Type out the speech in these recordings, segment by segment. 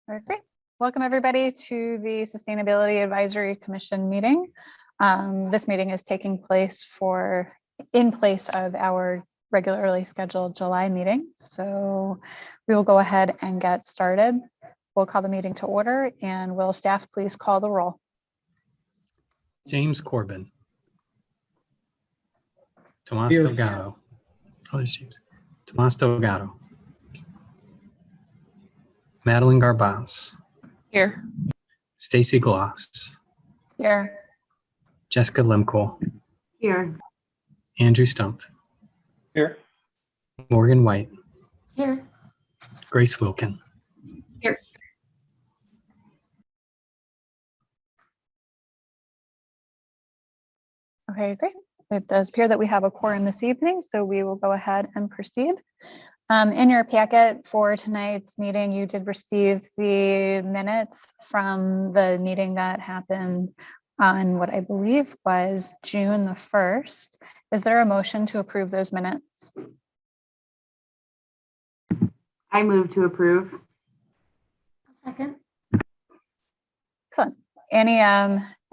All right, great. Welcome everybody to the Sustainability Advisory Commission meeting. This meeting is taking place in place of our regularly scheduled July meeting. So we will go ahead and get started. We'll call the meeting to order, and will staff please call the roll? James Corbin. Tomas Here. Delgado. Oh, there's James. Tomas Delgado. Madeline Garbaz. Here. Stacy Gloss. Here. Jessica Lemko. Here. Andrew Stump. Here. Morgan White. Here. Grace Wilkin. Here. Okay, great. It does appear that we have a quorum this evening, so we will go ahead and proceed. In your packet for tonight's meeting, you did receive the minutes from the meeting that happened on what I believe was June the 1st. Is there a motion to approve those minutes? I move to approve. Second. Excellent.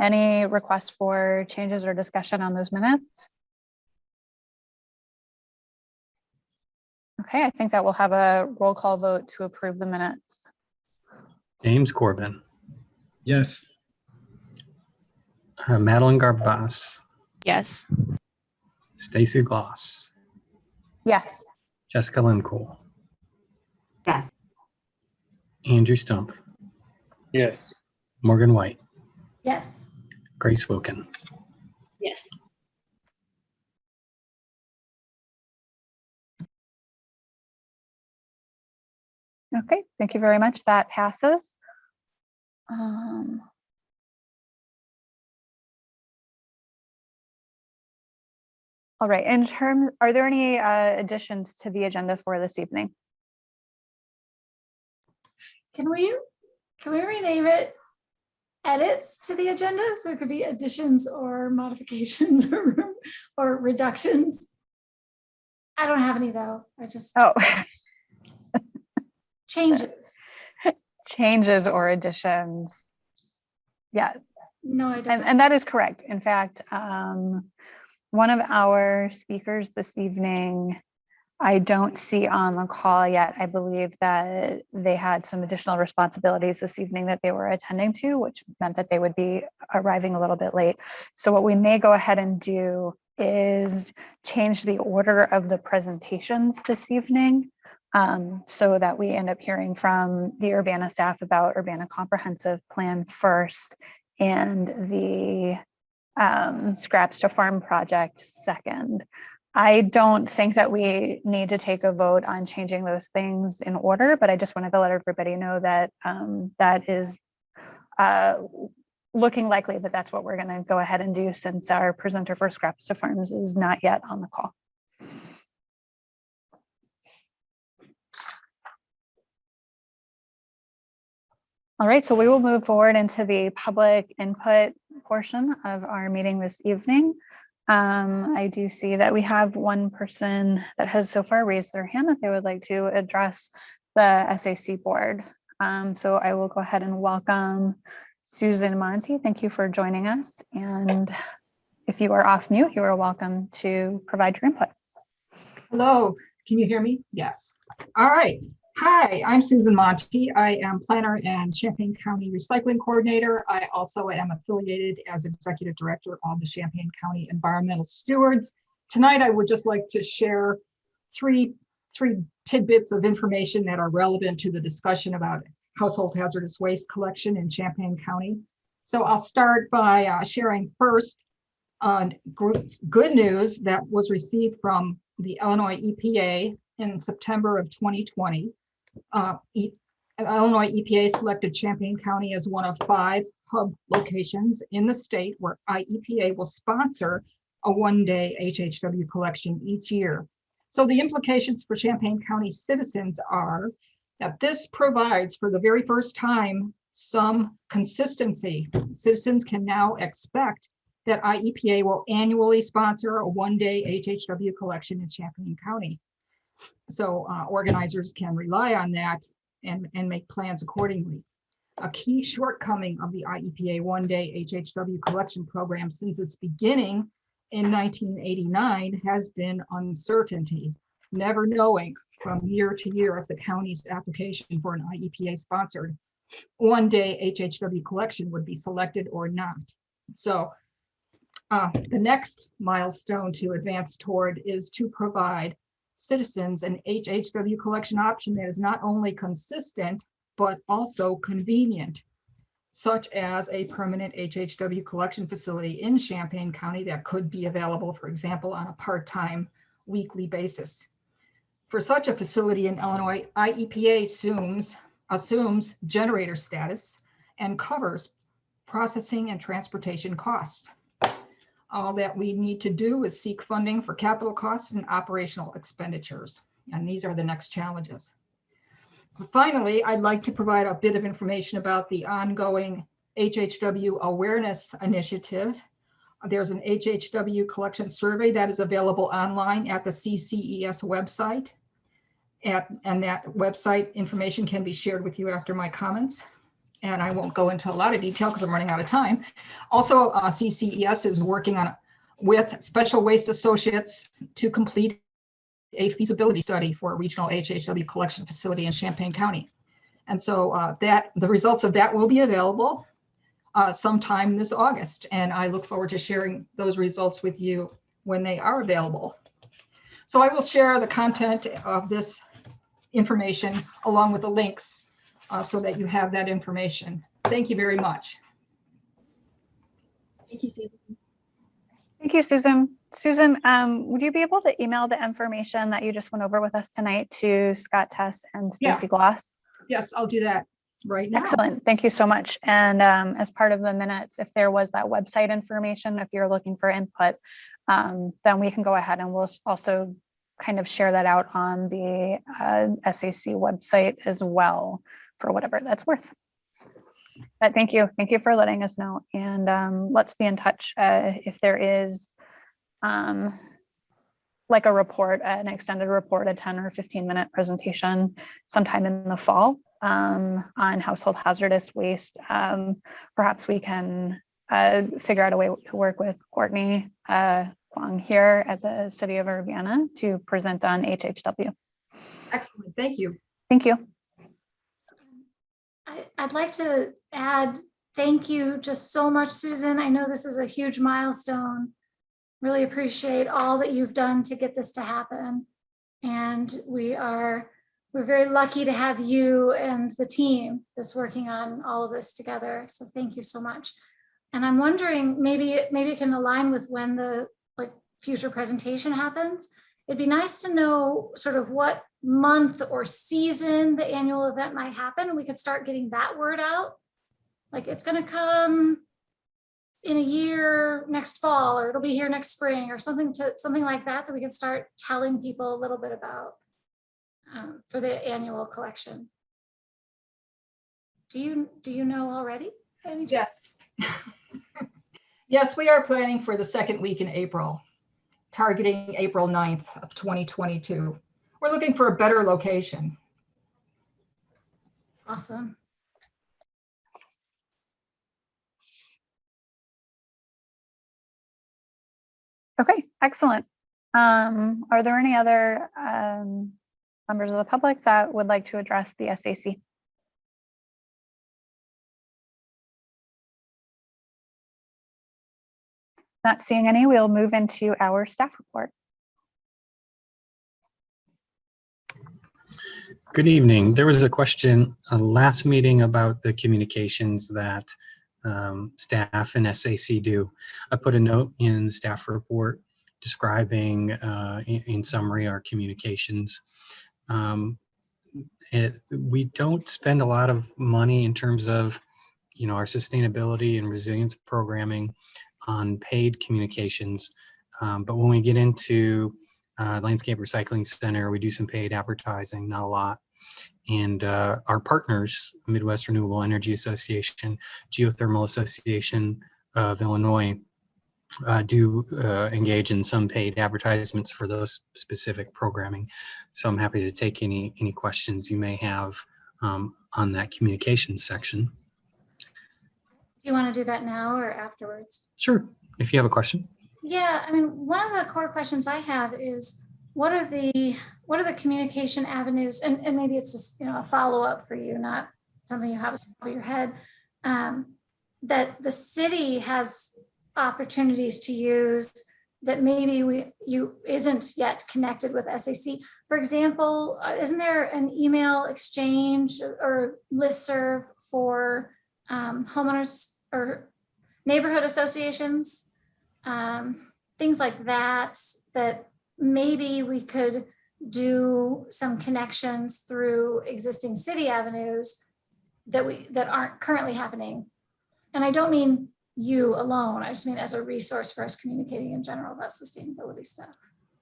Any requests for changes or discussion on those minutes? Okay, I think that we'll have a roll call vote to approve the minutes. James Corbin. Yes. Madeline Garbaz. Yes. Stacy Gloss. Yes. Jessica Lemko. Yes. Andrew Stump. Yes. Morgan White. Yes. Grace Wilkin. Yes. Okay, thank you very much. That passes. All right, are there any additions to the agenda for this evening? Can we rename it edits to the agenda? So it could be additions or modifications or reductions. I don't have any though. I just changes. Changes or additions. Yeah, No, I don't. and that is correct. In fact, one of our speakers this evening, I don't see on the call yet. I believe that they had some additional responsibilities this evening that they were attending to, which meant that they would be arriving a little bit late. So what we may go ahead and do is change the order of the presentations this evening, so that we end up hearing from the Urbana staff about Urbana Comprehensive Plan first and the Scraps to Farm project second. I don't think that we need to take a vote on changing those things in order, but I just wanted to let everybody know that that is looking likely that that's what we're going to go ahead and do, since our presenter for Scraps to Farms is not yet on the call. All right, so we will move forward into the public input portion of our meeting this evening. I do see that we have one person that has so far raised their hand that they would like to address the SAC board. So I will go ahead and welcome Susan Monty. Thank you for joining us. And if you are off mute, you are welcome to provide your input. Hello, can you hear me? Yes. All right. Hi, I'm Susan Monty. I am planner and Champaign County Recycling Coordinator. I also am affiliated as Executive Director of the Champaign County Environmental Stewards. Tonight, I would just like to share three tidbits of information that are relevant to the discussion about household hazardous waste collection in Champaign County. So I'll start by sharing first good news that was received from the Illinois EPA in September of 2020. Illinois EPA selected Champaign County as one of 5 hub locations in the state where IEPA will sponsor a one-day HHW collection each year. So the implications for Champaign County citizens are that this provides, for the very first time, some consistency. Citizens can now expect that IEPA will annually sponsor a one-day HHW collection in Champaign County. So organizers can rely on that and make plans accordingly. A key shortcoming of the IEPA one-day HHW collection program since its beginning in 1989 has been uncertainty, never knowing from year to year if the county's application for an IEPA-sponsored one-day HHW collection would be selected or not. So the next milestone to advance toward is to provide citizens an HHW collection option that is not only consistent, but also convenient, such as a permanent HHW collection facility in Champaign County that could be available, for example, on a part-time weekly basis. For such a facility in Illinois, IEPA assumes generator status and covers processing and transportation costs. All that we need to do is seek funding for capital costs and operational expenditures. And these are the next challenges. Finally, I'd like to provide a bit of information about the ongoing HHW awareness initiative. There's an HHW collection survey that is available online at the CCES website. And that website information can be shared with you after my comments. And I won't go into a lot of detail because I'm running out of time. Also, CCES is working with Special Waste Associates to complete a feasibility study for a regional HHW collection facility in Champaign County. And so the results of that will be available sometime this August. And I look forward to sharing those results with you when they are available. So I will share the content of this information along with the links so that you have that information. Thank you very much. Thank you, Susan. Thank you, Susan. Susan, would you be able to email the information that you just went over with us tonight to Scott Tess and Yeah. Stacy Gloss? Yes, I'll do that right now. Excellent. Thank you so much. And as part of the minutes, if there was that website information, if you're looking for input, then we can go ahead and we'll also kind of share that out on the SAC website as well for whatever that's worth. But thank you. Thank you for letting us know. And let's be in touch if there is like a report, an extended report, a 10 or 15-minute presentation sometime in the fall on household hazardous waste. Perhaps we can figure out a way to work with Courtney Kwong here at the City of Urbana to present on HHW. Excellent. Thank you. Thank you. I'd like to add thank you just so much, Susan. I know this is a huge milestone. Really appreciate all that you've done to get this to happen. And we're very lucky to have you and the team that's working on all of this together. So thank you so much. And I'm wondering, maybe it can align with when the future presentation happens. It'd be nice to know sort of what month or season the annual event might happen. We could start getting that word out. Like it's going to come in a year next fall, or it'll be here next spring, or something like that we can start telling people a little bit about for the annual collection. Do you know already? Yes. Yes, we are planning for the second week in April, targeting April 9th of 2022. We're looking for a better location. Awesome. Okay, excellent. Are there any other members of the public that would like to address the SAC? Not seeing any, we'll move into our staff report. Good evening. There was a question last meeting about the communications that staff and SAC do. I put a note in the staff report describing in summary our communications. We don't spend a lot of money in terms of our sustainability and resilience programming on paid communications, but when we get into Landscape Recycling Center, we do some paid advertising, not a lot. And our partners, Midwest Renewable Energy Association, Geothermal Association of Illinois, do engage in some paid advertisements for those specific programming. So I'm happy to take any questions you may have on that communications section. Do you want to do that now or afterwards? Sure, if you have a question. Yeah, I mean, one of the core questions I have is what are the communication avenues, and maybe it's just, you know, a follow-up for you, not something you have over your head, that the city has opportunities to use that maybe you isn't yet connected with SAC. For example, isn't there an email exchange or listserv for homeowners or neighborhood associations? Things like that, that maybe we could do some connections through existing city avenues that aren't currently happening. And I don't mean you alone, I just mean as a resource for us communicating in general about sustainability stuff.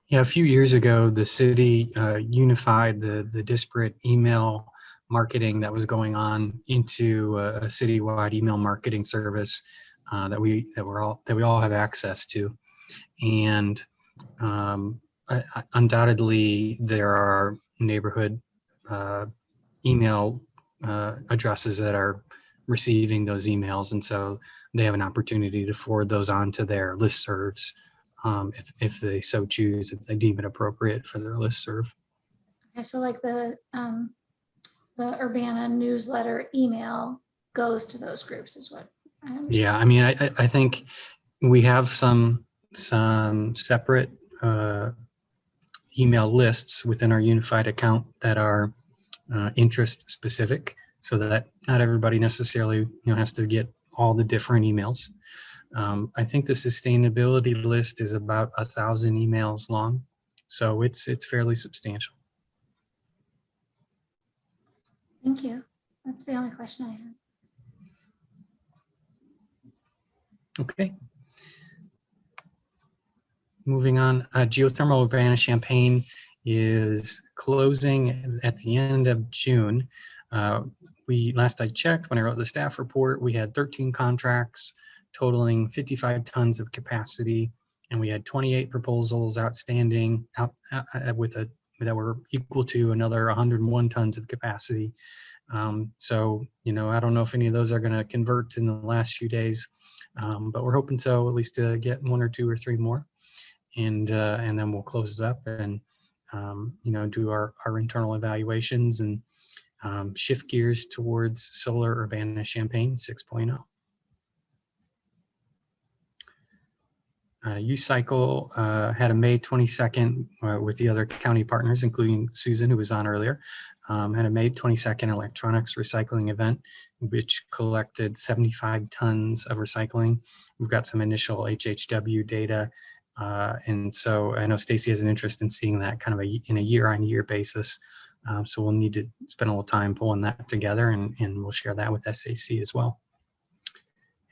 Yeah, a few years ago, the city unified the disparate email marketing that was going on into a citywide email marketing service that we all have access to. And undoubtedly, there are neighborhood email addresses that are receiving those emails, and so they have an opportunity to forward those on to their listservs if they so choose, if they deem it appropriate for their listserv. Okay, so like the Urbana newsletter email goes to those groups is what I understand. Yeah, I mean, I think we have some separate email lists within our unified account that are interest specific, so that not everybody necessarily has to get all the different emails. I think the sustainability list is about 1,000 emails long, so it's fairly substantial. Thank you. That's the only question I had. Okay. Moving on, Geothermal Urbana-Champaign is closing at the end of June. Last I checked, when I wrote the staff report, we had 13 contracts totaling 55 tons of capacity, and we had 28 proposals outstanding that were equal to another 101 tons of capacity. So, I don't know if any of those are going to convert in the last few days, but we're hoping so, at least to get 1 or 2 or 3 more. And then we'll close it up and, do our internal evaluations and shift gears towards Solar Urbana-Champaign 6.0. U-Cycle had a May 22nd with the other county partners, including Susan, who was on earlier, had a May 22nd electronics recycling event, which collected 75 tons of recycling. We've got some initial HHW data. And so I know Stacy has an interest in seeing that kind of in a year-on-year basis. So we'll need to spend a little time pulling that together, and we'll share that with SAC as well.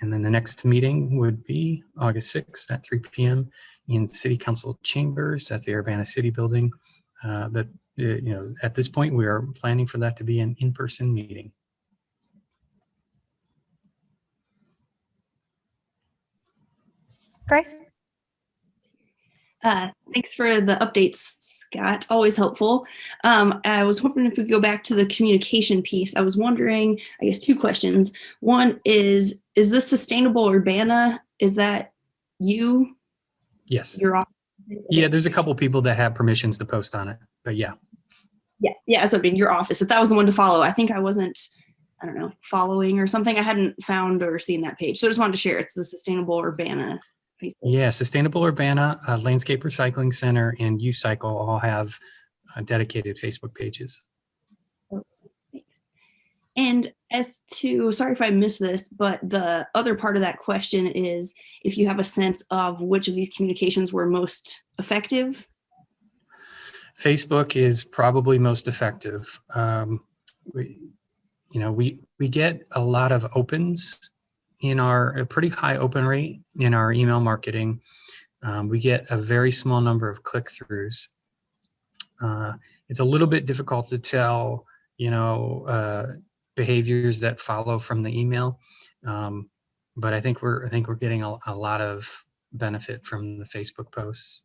And then the next meeting would be August 6th at 3 p.m. in City Council chambers at the Urbana City Building. At this point, we are planning for that to be an in-person meeting. Grace? Thanks for the updates, Scott. Always helpful. I was hoping if we could go back to the communication piece. I was wondering, I guess, 2 questions. One is this Sustainable Urbana? Is that you? Yes. Your office? Yeah, there's a couple people that have permissions to post on it, but yeah. Yeah. So in your office, if that was the one to follow, I think I wasn't, I don't know, following or something. I hadn't found or seen that page. So I just wanted to share. It's the Sustainable Urbana Facebook. Yeah, Sustainable Urbana, Landscape Recycling Center, and U-Cycle all have dedicated Facebook pages. And as to, sorry if I missed this, but the other part of that question is if you have a sense of which of these communications were most effective. Facebook is probably most effective. We get a lot of opens in a pretty high open rate in our email marketing. We get a very small number of click-throughs. It's a little bit difficult to tell, behaviors that follow from the email, but I think we're getting a lot of benefit from the Facebook posts.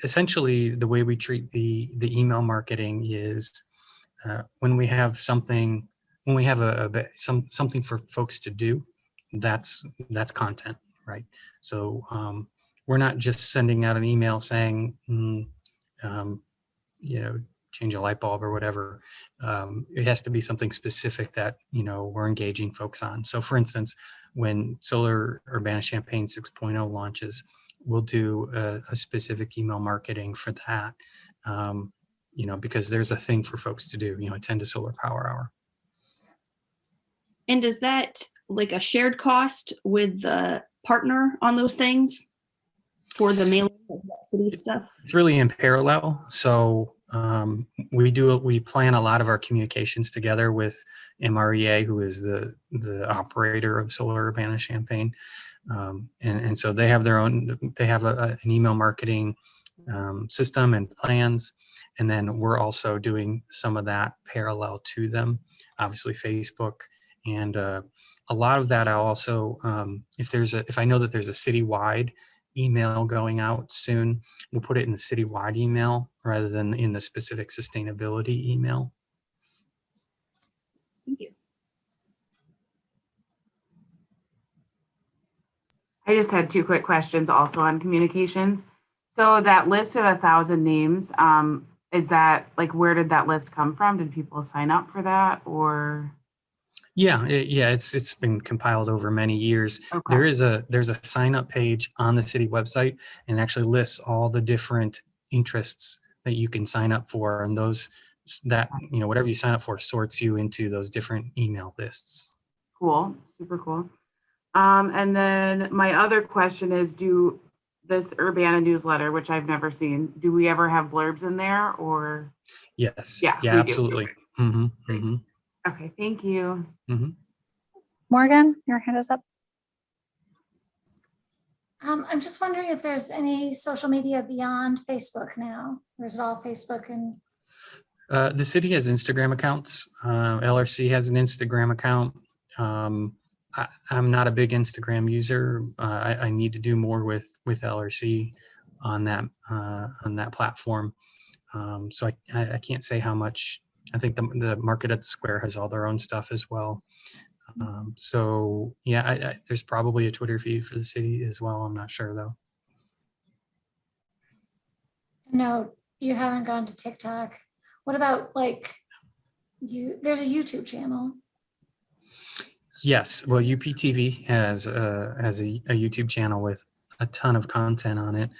Essentially the way we treat the email marketing is when we have something, when we have something for folks to do, that's content, right? So we're not just sending out an email saying, change a light bulb or whatever. It has to be something specific that, we're engaging folks on. So for instance, when Solar Urbana-Champaign 6.0 launches, we'll do a specific email marketing for that, because there's a thing for folks to do, attend a solar power hour. And is that like a shared cost with the partner on those things for the mailing of that city stuff? It's really in parallel. So we plan a lot of our communications together with MREA, who is the operator of Solar Urbana-Champaign. And so they have an email marketing system and plans. And then we're also doing some of that parallel to them, obviously Facebook. And a lot of that I'll also, if I know that there's a citywide email going out soon, we'll put it in the citywide email rather than in the specific sustainability email. Thank you. I just had 2 quick questions also on communications. So that list of 1,000 names, is that like, where did that list come from? Did people sign up for that, or? Yeah, it's been compiled over many years. Okay. There's a sign up page on the city website, and actually lists all the different interests that you can sign up for, and whatever you sign up for sorts you into those different email lists. Cool, super cool. And then my other question is, this Urbana newsletter, which I've never seen, do we ever have blurbs in there, or? Yes. Yeah, we do. Absolutely. Mm-hmm, mm-hmm. Okay, thank you. Mm-hmm. Morgan, your hand is up. I'm just wondering if there's any social media beyond Facebook now, or is it all Facebook and? The city has Instagram accounts. LRC has an Instagram account. I'm not a big Instagram user. I need to do more with LRC on that platform. So I can't say how much. I think the Market at the Square has all their own stuff as well. So yeah, there's probably a Twitter feed for the city as well. I'm not sure though. No, you haven't gone to TikTok. What about there's a YouTube channel. Yes, well, UPTV has a YouTube channel with a ton of content on it.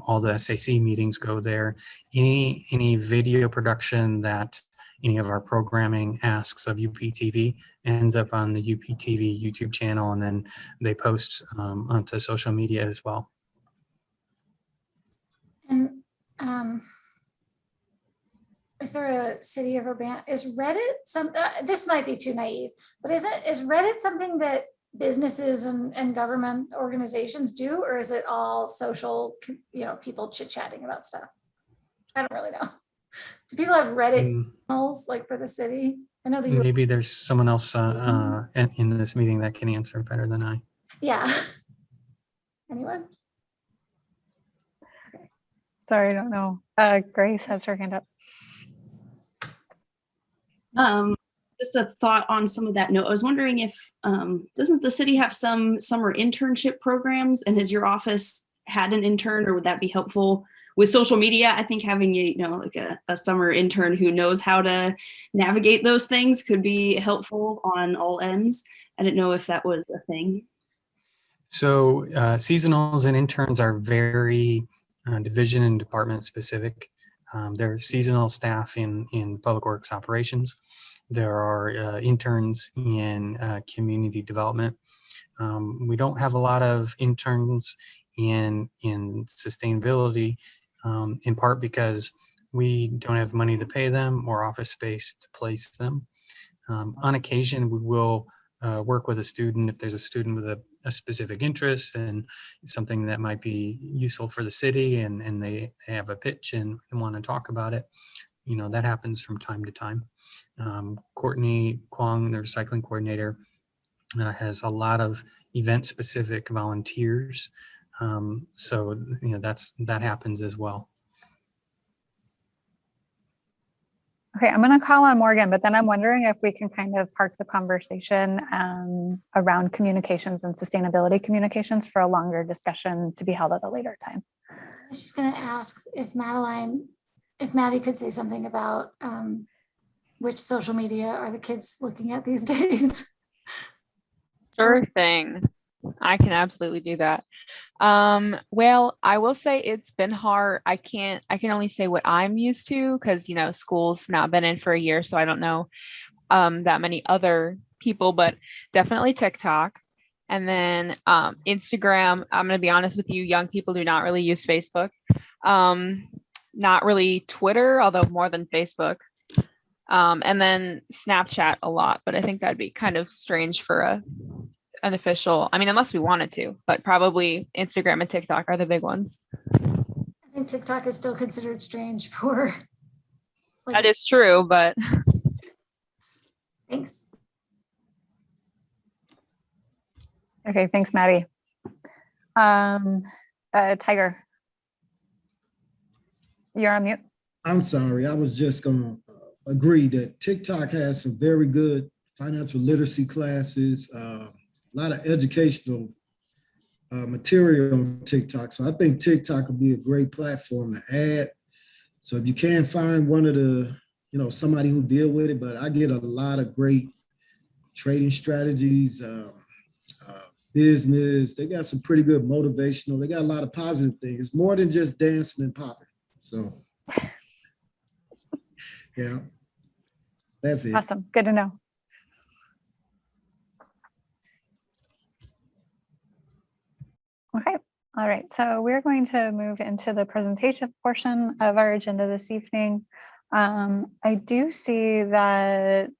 All the SAC meetings go there. Any video production that any of our programming asks of UPTV ends up on the UPTV YouTube channel, and then they post onto social media as well. And is there a City of Urbana? Is Reddit this might be too naive, but is Reddit something that businesses and government organizations do, or is it all social, people chit-chatting about stuff? I don't really know. Do people have Reddit channels for the city? I know that maybe there's someone else in this meeting that can answer better than I. Yeah. Anyone? Okay. Sorry, I don't know. Grace has her hand up. Just a thought on some of that note. I was wondering if, doesn't the city have some summer internship programs, and has your office had an intern, or would that be helpful with social media? I think having a summer intern who knows how to navigate those things could be helpful on all ends. I didn't know if that was a thing. So seasonals and interns are very division and department specific. There are seasonal staff in public works operations. There are interns in community development. We don't have a lot of interns in sustainability, in part because we don't have money to pay them or office space to place them. On occasion, we will work with a student if there's a student with a specific interest and something that might be useful for the city, and they have a pitch and want to talk about it. That happens from time to time. Courtney Kwong, the recycling coordinator, has a lot of event-specific volunteers. So that happens as well. Okay, I'm gonna call on Morgan, but then I'm wondering if we can kind of park the conversation around communications and sustainability communications for a longer discussion to be held at a later time. I was just gonna ask if Maddie could say something about which social media are the kids looking at these days? Sure thing. I can absolutely do that. Well, I will say it's been hard. I can only say what I'm used to because, school's not been in for a year, so I don't know that many other people, but definitely TikTok. And then Instagram, I'm going to be honest with you, young people do not really use Facebook. Not really Twitter, although more than Facebook. And then Snapchat a lot, but I think that'd be kind of strange for an official, unless we wanted to, but probably Instagram and TikTok are the big ones. I think TikTok is still considered strange for. That is true, but. Thanks. Okay, thanks, Maddie. Tiger. You're on mute. I'm sorry. I was just going to agree that TikTok has some very good financial literacy classes, a lot of educational material on TikTok. So I think TikTok would be a great platform to add. So if you can't find one of the, somebody who deal with it, but I get a lot of great trading strategies, business. They got some pretty good motivational. They got a lot of positive things, more than just dancing and popping. So yeah, that's it. Awesome. Good to know. Okay. All right. So we're going to move into the presentation portion of our agenda this evening. I do see that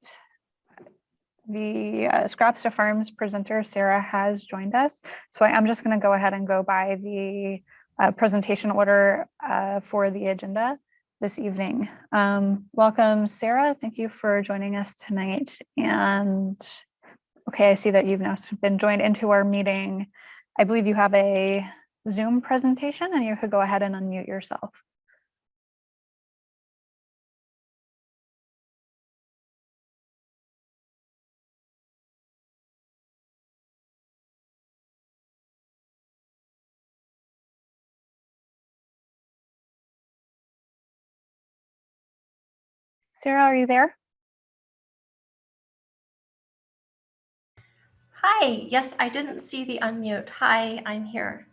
the Scraps to Farms presenter, Sarah, has joined us. So I'm just going to go ahead and go by the presentation order for the agenda this evening. Welcome, Sarah. Thank you for joining us tonight. And okay, I see that you've now been joined into our meeting. I believe you have a Zoom presentation, and you could go ahead and unmute yourself. Sarah, are you there? Hi, yes, I didn't see the unmute. Hi, I'm here.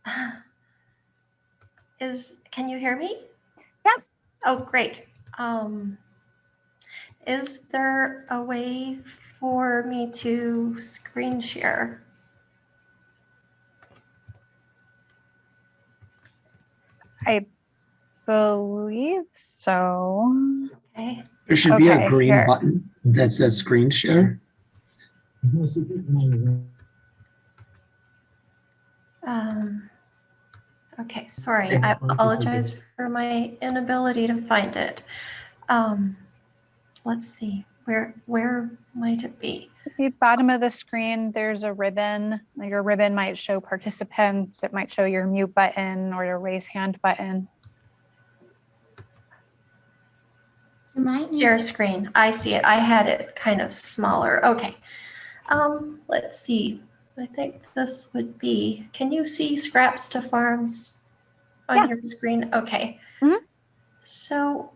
Can you hear me? Yep. Oh, great. Is there a way for me to screen share? I believe so. Okay. There should be a Okay, green here. button that says screen share. Okay, sorry. I apologize for my inability to find it. Let's see. Where might it be? At the bottom of the screen, there's a ribbon. Your ribbon might show participants. It might show your mute button or your raise hand button. You might need Share screen. I see it. I had it kind of smaller. Okay. Let's see. I think this would be, can you see Scraps to Farms on your screen? Okay. Mhm. So,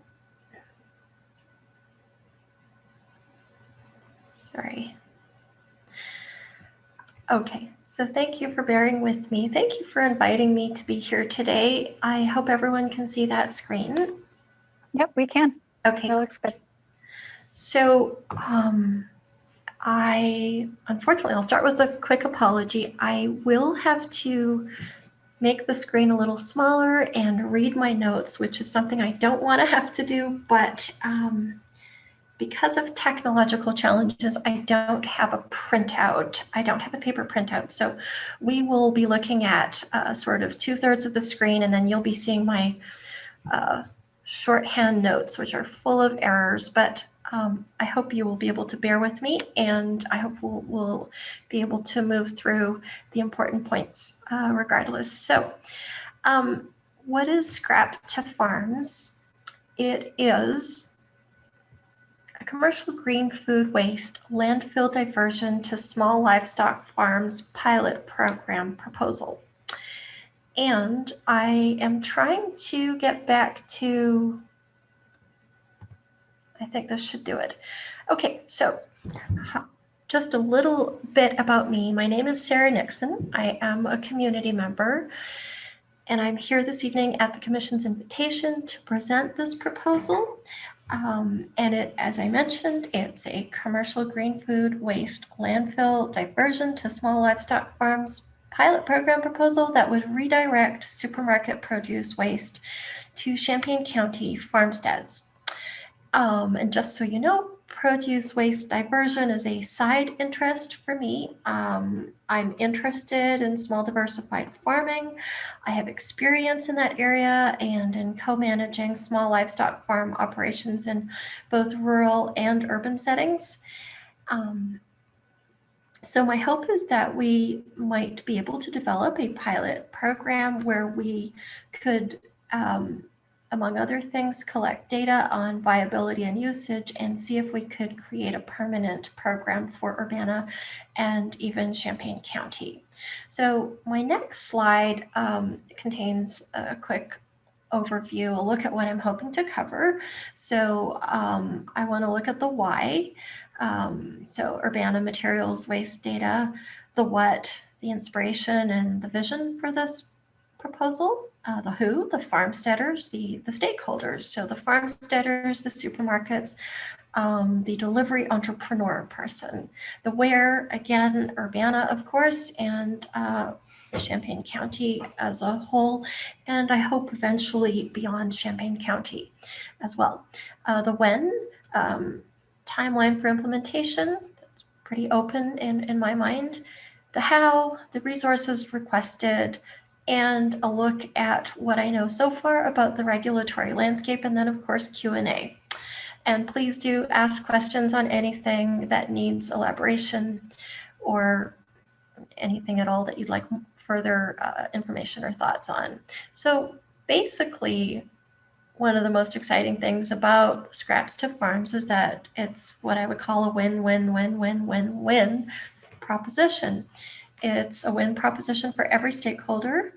sorry. Okay. So thank you for bearing with me. Thank you for inviting me to be here today. I hope everyone can see that screen. Yep, we can. Okay. That looks good. So, unfortunately, I'll start with a quick apology. I will have to make the screen a little smaller and read my notes, which is something I don't want to have to do, but because of technological challenges, I don't have a printout. I don't have a paper printout. So we will be looking at sort of 2/3 of the screen, and then you'll be seeing my shorthand notes, which are full of errors, but I hope you will be able to bear with me, and I hope we'll be able to move through the important points regardless. So what is Scrap to Farms? It is a commercial green food waste landfill diversion to small livestock farms pilot program proposal. And I am trying to get back to, I think this should do it. Okay, so just a little bit about me. My name is Sarah Nixon. I am a community member, and I'm here this evening at the Commission's invitation to present this proposal. And it, as I mentioned, it's a commercial green food waste landfill diversion to small livestock farms pilot program proposal that would redirect supermarket produce waste to Champaign County farmsteads. And just so you know, produce waste diversion is a side interest for me. I'm interested in small diversified farming. I have experience in that area and in co-managing small livestock farm operations in both rural and urban settings. So my hope is that we might be able to develop a pilot program where we could, among other things, collect data on viability and usage and see if we could create a permanent program for Urbana and even Champaign County. So my next slide contains a quick overview, a look at what I'm hoping to cover. So I want to look at the why. So Urbana materials waste data, the what, the inspiration and the vision for this proposal, the who, the farmsteaders, the stakeholders. So the farmsteaders, the supermarkets, the delivery entrepreneur person, the where, again, Urbana, of course, and Champaign County as a whole, and I hope eventually beyond Champaign County as well. The when, timeline for implementation, that's pretty open in my mind. The how, the resources requested, and a look at what I know so far about the regulatory landscape, and then of course Q&A. And please do ask questions on anything that needs elaboration or anything at all that you'd like further information or thoughts on. So basically, one of the most exciting things about Scraps to Farms is that it's what I would call a win-win-win-win-win-win proposition. It's a win proposition for every stakeholder,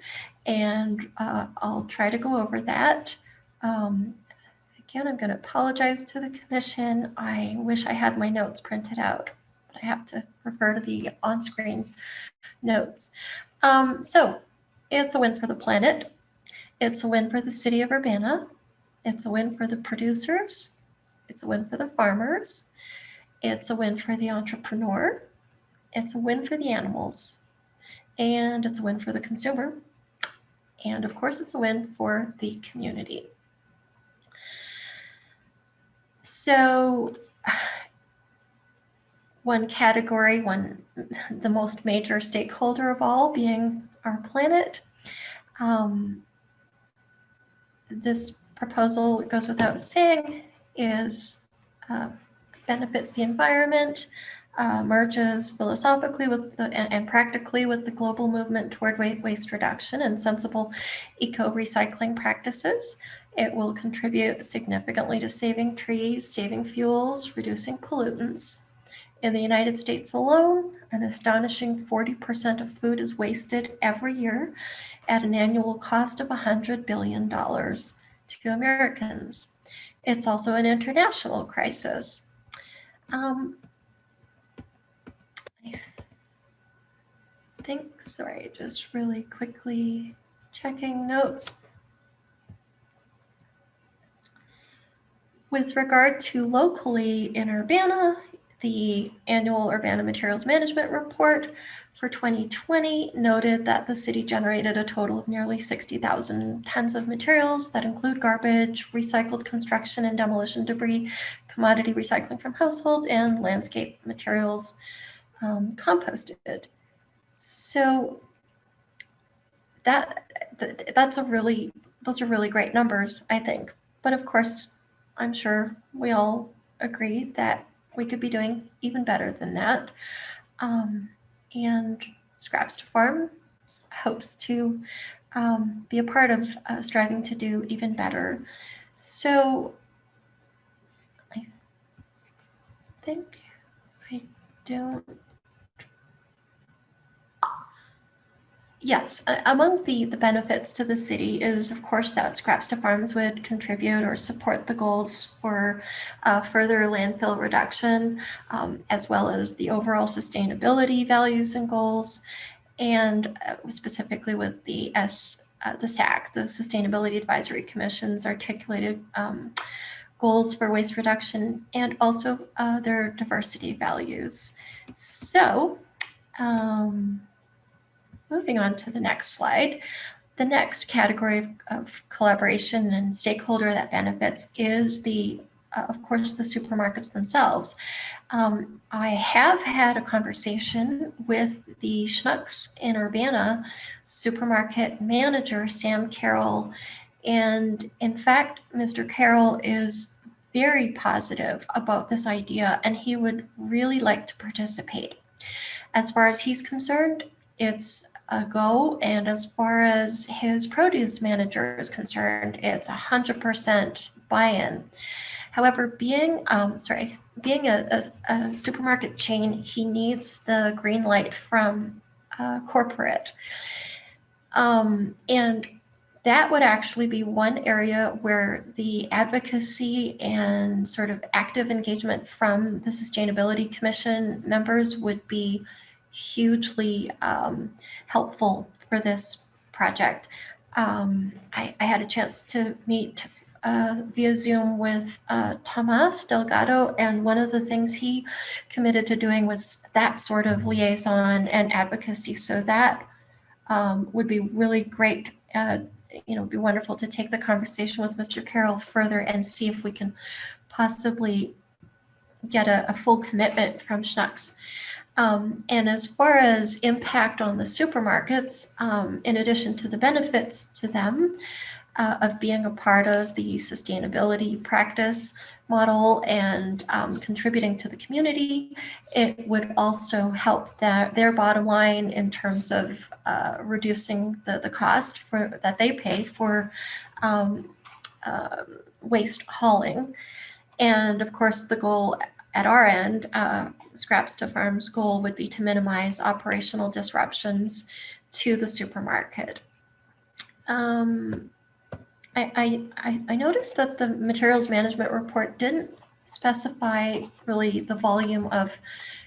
and I'll try to go over that. Again, I'm going to apologize to the Commission. I wish I had my notes printed out, but I have to refer to the on-screen notes. So it's a win for the planet. It's a win for the city of Urbana. It's a win for the producers. It's a win for the farmers. It's a win for the entrepreneur. It's a win for the animals. And it's a win for the consumer. And of course, it's a win for the community. So one category, the most major stakeholder of all being our planet. This proposal, it goes without saying, is benefits the environment, merges philosophically with and practically with the global movement toward waste reduction and sensible eco-recycling practices. It will contribute significantly to saving trees, saving fuels, reducing pollutants. In the United States alone, an astonishing 40% of food is wasted every year at an annual cost of $100 billion to Americans. It's also an international crisis. I think, sorry, just really quickly checking notes. With regard to locally in Urbana, the annual Urbana Materials Management Report for 2020 noted that the city generated a total of nearly 60,000 tons of materials that include garbage, recycled construction and demolition debris, commodity recycling from households, and landscape materials composted. So those are really great numbers, I think. But of course, I'm sure we all agree that we could be doing even better than that. And Scraps to Farm hopes to be a part of striving to do even better. So I think I don't. Yes, among the benefits to the city is, of course, that Scraps to Farms would contribute or support the goals for further landfill reduction, as well as the overall sustainability values and goals, and specifically with the SAC, the Sustainability Advisory Commission's articulated goals for waste reduction, and also their diversity values. So, moving on to the next slide, the next category of collaboration and stakeholder that benefits is of course, the supermarkets themselves. I have had a conversation with the Schnucks in Urbana supermarket manager, Sam Carroll, and in fact, Mr. Carroll is very positive about this idea, and he would really like to participate. As far as he's concerned, it's a go, and as far as his produce manager is concerned, it's 100% buy-in. However, being a supermarket chain, he needs the green light from corporate, and that would actually be one area where the advocacy and sort of active engagement from the Sustainability Commission members would be hugely helpful for this project. I had a chance to meet via Zoom with Tomas Delgado, and one of the things he committed to doing was that sort of liaison and advocacy. So that would be really great. It'd be wonderful to take the conversation with Mr. Carroll further and see if we can possibly get a full commitment from Schnucks. And as far as impact on the supermarkets, in addition to the benefits to them of being a part of the sustainability practice model and contributing to the community, it would also help their bottom line in terms of reducing the cost that they pay for waste hauling. And of course, the goal at our end, Scraps to Farms goal would be to minimize operational disruptions to the supermarket. I noticed that the materials management report didn't specify really the volume of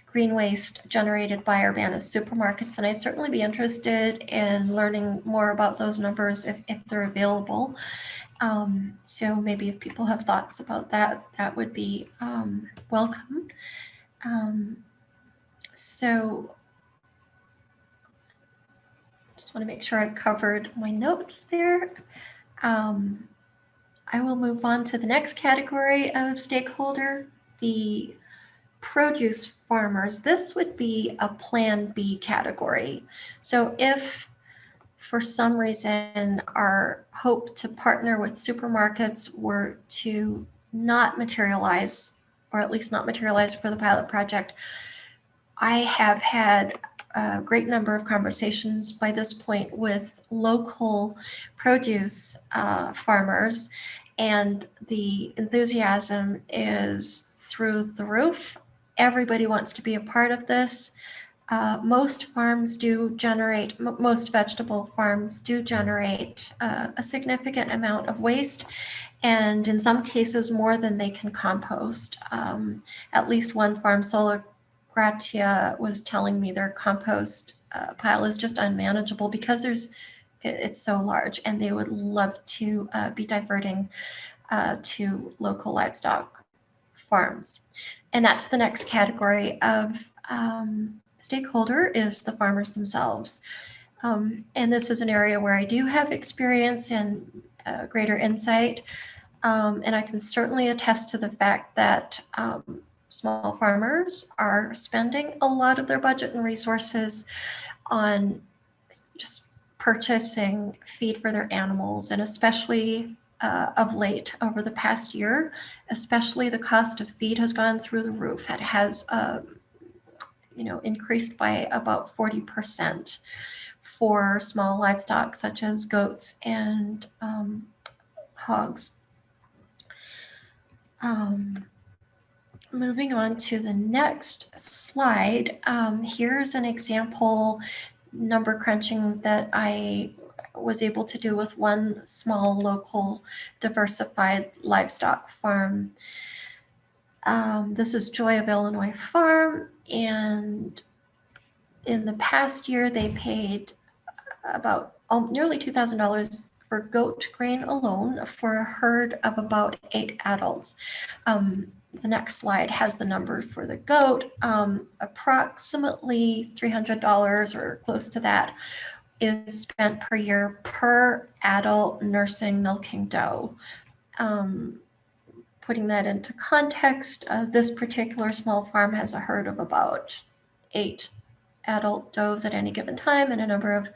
green waste generated by Urbana's supermarkets, and I'd certainly be interested in learning more about those numbers if they're available. So maybe if people have thoughts about that, that would be welcome. So just want to make sure I've covered my notes there. I will move on to the next category of stakeholder, the produce farmers. This would be a Plan B category. So if for some reason our hope to partner with supermarkets were to not materialize, or at least not materialize for the pilot project, I have had a great number of conversations by this point with local produce farmers, and the enthusiasm is through the roof. Everybody wants to be a part of this. Most farms do generate, most vegetable farms do generate a significant amount of waste, and in some cases more than they can compost. At least one farm, Sola Gratia, was telling me their compost pile is just unmanageable because it's so large, and they would love to be diverting to local livestock farms. And that's the next category of stakeholder, is the farmers themselves. And this is an area where I do have experience and greater insight. And I can certainly attest to the fact that small farmers are spending a lot of their budget and resources on just purchasing feed for their animals, and especially of late over the past year, especially the cost of feed has gone through the roof. It has increased by about 40% for small livestock such as goats and hogs. Moving on to the next slide, here's an example number crunching that I was able to do with one small local diversified livestock farm. This is Joy of Illinois Farm, and in the past year they paid about nearly $2,000 for goat grain alone for a herd of about 8 adults. The next slide has the number for the goat. Approximately $300 or close to that is spent per year per adult nursing milking doe. Putting that into context, this particular small farm has a herd of about 8 adult does at any given time and a number of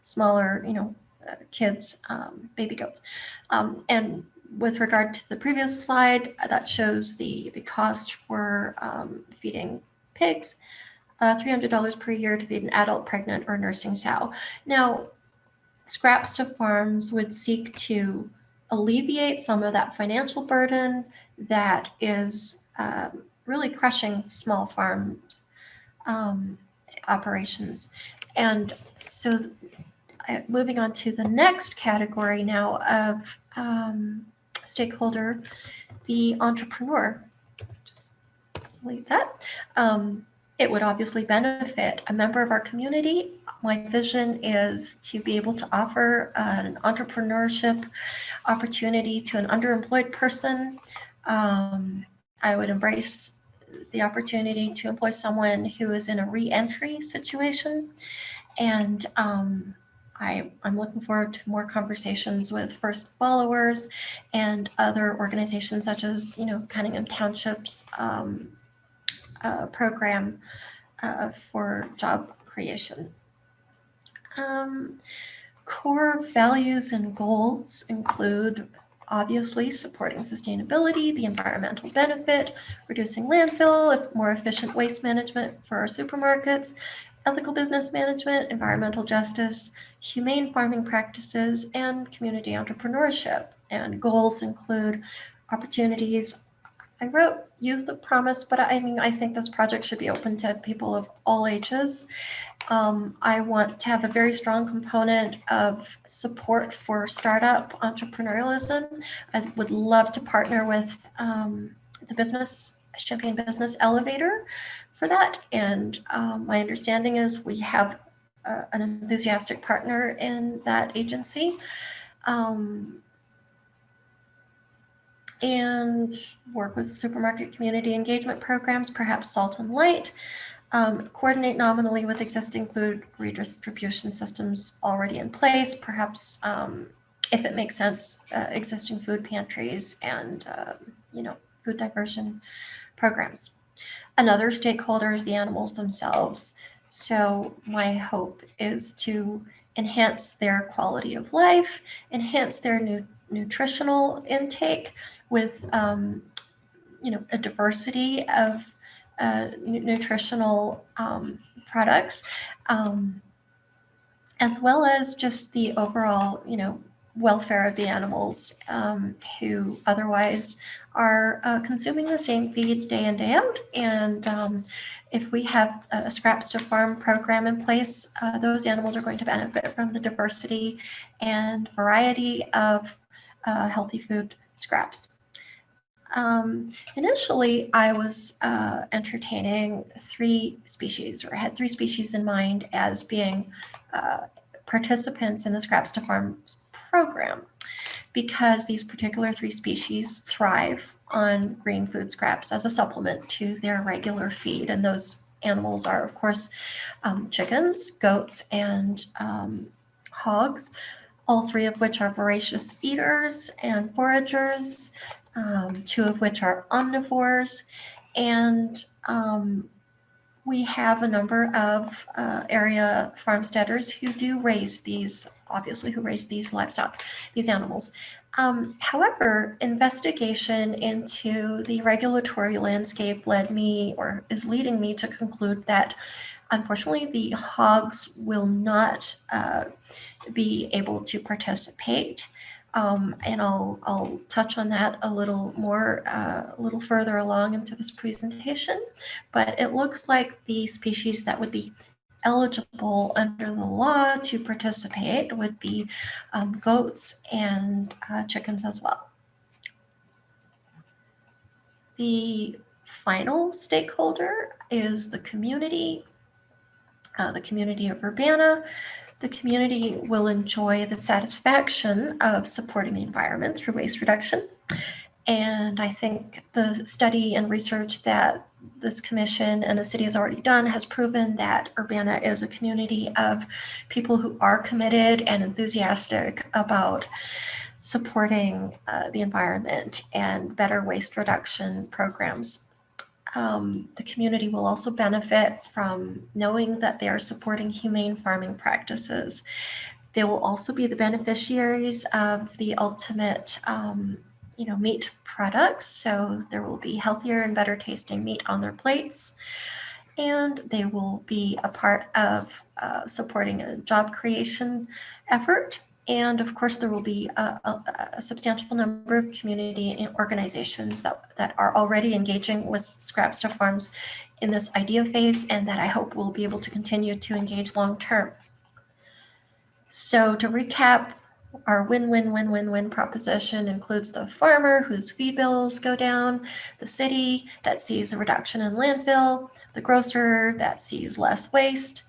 smaller, kids, baby goats. And with regard to the previous slide, that shows the cost for feeding pigs, $300 per year to feed an adult pregnant or nursing sow. Now, Scraps to Farms would seek to alleviate some of that financial burden that is really crushing small farms operations. And so moving on to the next category now of stakeholder, the entrepreneur. Just delete that. It would obviously benefit a member of our community. My vision is to be able to offer an entrepreneurship opportunity to an underemployed person. I would embrace the opportunity to employ someone who is in a re-entry situation. And I'm looking forward to more conversations with First Followers and other organizations such as, Cunningham Township's program for job creation. Core values and goals include obviously supporting sustainability, the environmental benefit, reducing landfill, more efficient waste management for our supermarkets, ethical business management, environmental justice, humane farming practices, and community entrepreneurship. And goals include opportunities. I wrote youth of promise, but I think this project should be open to people of all ages. I want to have a very strong component of support for startup entrepreneurialism. I would love to partner with the Champaign Business Elevator for that. And my understanding is we have an enthusiastic partner in that agency. And work with supermarket community engagement programs, perhaps Salt and Light. Coordinate nominally with existing food redistribution systems already in place, perhaps if it makes sense, existing food pantries and food diversion programs. Another stakeholder is the animals themselves. So my hope is to enhance their quality of life, enhance their nutritional intake with a diversity of nutritional products, as well as just the overall welfare of the animals who otherwise are consuming the same feed day in, day out. And if we have a Scraps to Farm program in place, those animals are going to benefit from the diversity and variety of healthy food scraps. Initially, I was entertaining 3 species, or had 3 species in mind as being participants in the Scraps to Farm program, because these particular 3 species thrive on green food scraps as a supplement to their regular feed. And those animals are, of course, chickens, goats, and hogs, all 3 of which are voracious eaters and foragers, 2 of which are omnivores. And we have a number of area farmsteaders who do raise these, who raise these livestock, these animals. However, investigation into the regulatory landscape is leading me to conclude that unfortunately the hogs will not be able to participate. And I'll touch on that a little more, a little further along into this presentation. But it looks like the species that would be eligible under the law to participate would be goats and chickens as well. The final stakeholder is the community of Urbana. The community will enjoy the satisfaction of supporting the environment through waste reduction. And I think the study and research that this commission and the city has already done has proven that Urbana is a community of people who are committed and enthusiastic about supporting the environment and better waste reduction programs. The community will also benefit from knowing that they are supporting humane farming practices. They will also be the beneficiaries of the ultimate meat products. So there will be healthier and better tasting meat on their plates. And they will be a part of supporting a job creation effort. And of course, there will be a substantial number of community organizations that are already engaging with Scraps to Farms in this idea phase, and that I hope will be able to continue to engage long term. So to recap, our win-win-win-win-win proposition includes the farmer whose feed bills go down, the city that sees a reduction in landfill, the grocer that sees less waste,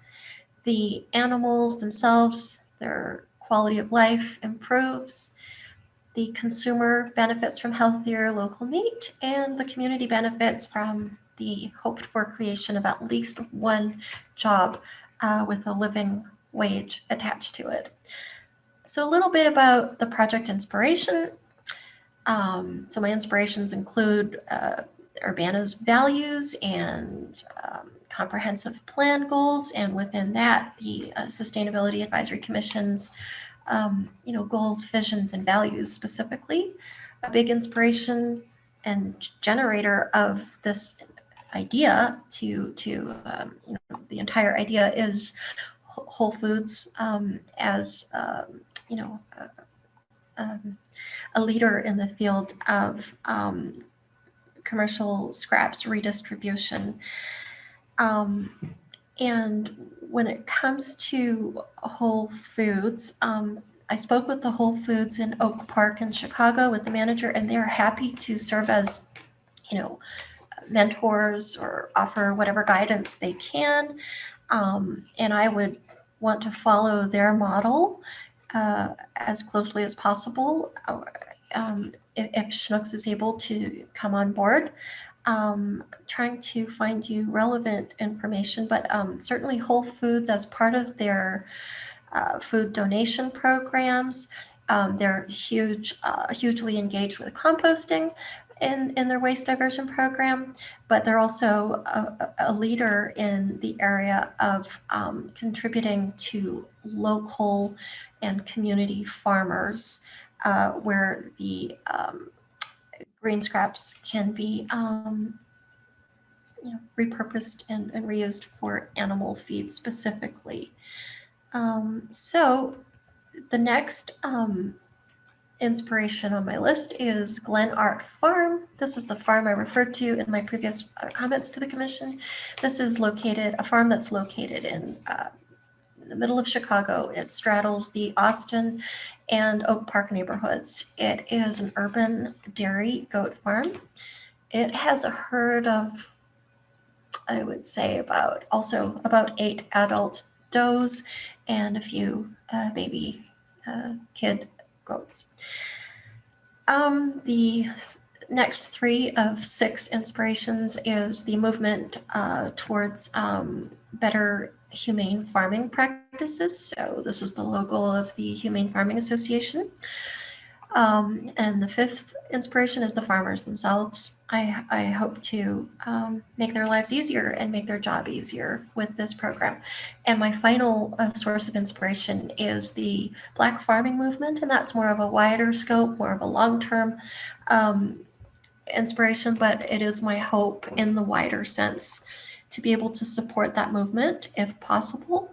the animals themselves, their quality of life improves, the consumer benefits from healthier local meat, and the community benefits from the hoped for creation of at least one job with a living wage attached to it. So a little bit about the project inspiration. So my inspirations include Urbana's values and comprehensive plan goals, and within that, the Sustainability Advisory Commission's goals, visions, and values specifically. A big inspiration and generator of this idea the entire idea is Whole Foods as a leader in the field of commercial scraps redistribution. And when it comes to Whole Foods, I spoke with the Whole Foods in Oak Park in Chicago with the manager, and they're happy to serve as, mentors or offer whatever guidance they can. And I would want to follow their model as closely as possible. If Schnucks is able to come on board, trying to find you relevant information, but certainly Whole Foods as part of their food donation programs, they're hugely engaged with composting in their waste diversion program, but they're also a leader in the area of contributing to local and community farmers where the green scraps can be repurposed and reused for animal feed specifically. So the next inspiration on my list is Glen Art Farm. This is the farm I referred to in my previous comments to the commission. This is a farm that's located in the middle of Chicago. It straddles the Austin and Oak Park neighborhoods. It is an urban dairy goat farm. It has a herd of, I would say, about 8 adult does and a few baby kid goats. The next 3 of 6 inspirations is the movement towards better humane farming practices. So this is the logo of the Humane Farming Association. And the 5th inspiration is the farmers themselves. I hope to make their lives easier and make their job easier with this program. And my final source of inspiration is the Black farming movement, and that's more of a wider scope, more of a long-term inspiration, but it is my hope in the wider sense to be able to support that movement if possible.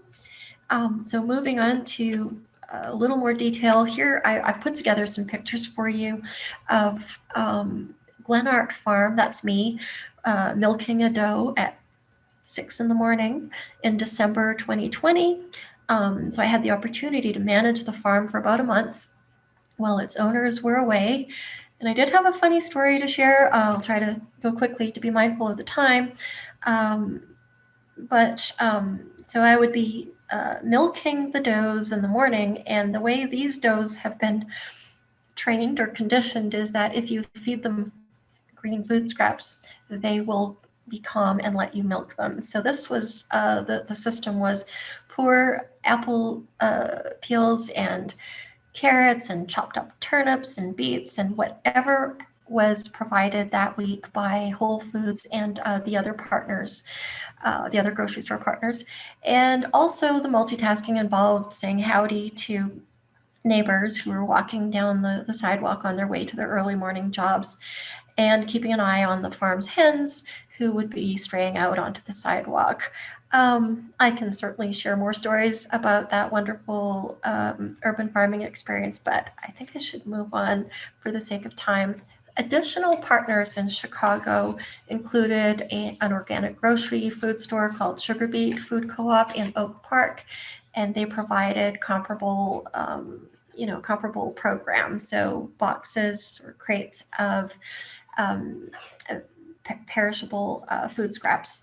So moving on to a little more detail here, I've put together some pictures for you of Glenart Farm, that's me, milking a doe at 6 in the morning in December 2020. So I had the opportunity to manage the farm for about a month while its owners were away. And I did have a funny story to share. I'll try to go quickly to be mindful of the time. So I would be milking the does in the morning, and the way these does have been trained or conditioned is that if you feed them green food scraps, they will be calm and let you milk them. So this was the system was pour apple peels and carrots and chopped up turnips and beets and whatever was provided that week by Whole Foods and the other partners, the other grocery store partners. And also the multitasking involved saying howdy to neighbors who were walking down the sidewalk on their way to their early morning jobs, and keeping an eye on the farm's hens who would be straying out onto the sidewalk. I can certainly share more stories about that wonderful urban farming experience, but I think I should move on for the sake of time. Additional partners in Chicago included an organic grocery food store called Sugar Beet Food Co-op in Oak Park, and they provided comparable comparable programs. So boxes or crates of perishable food scraps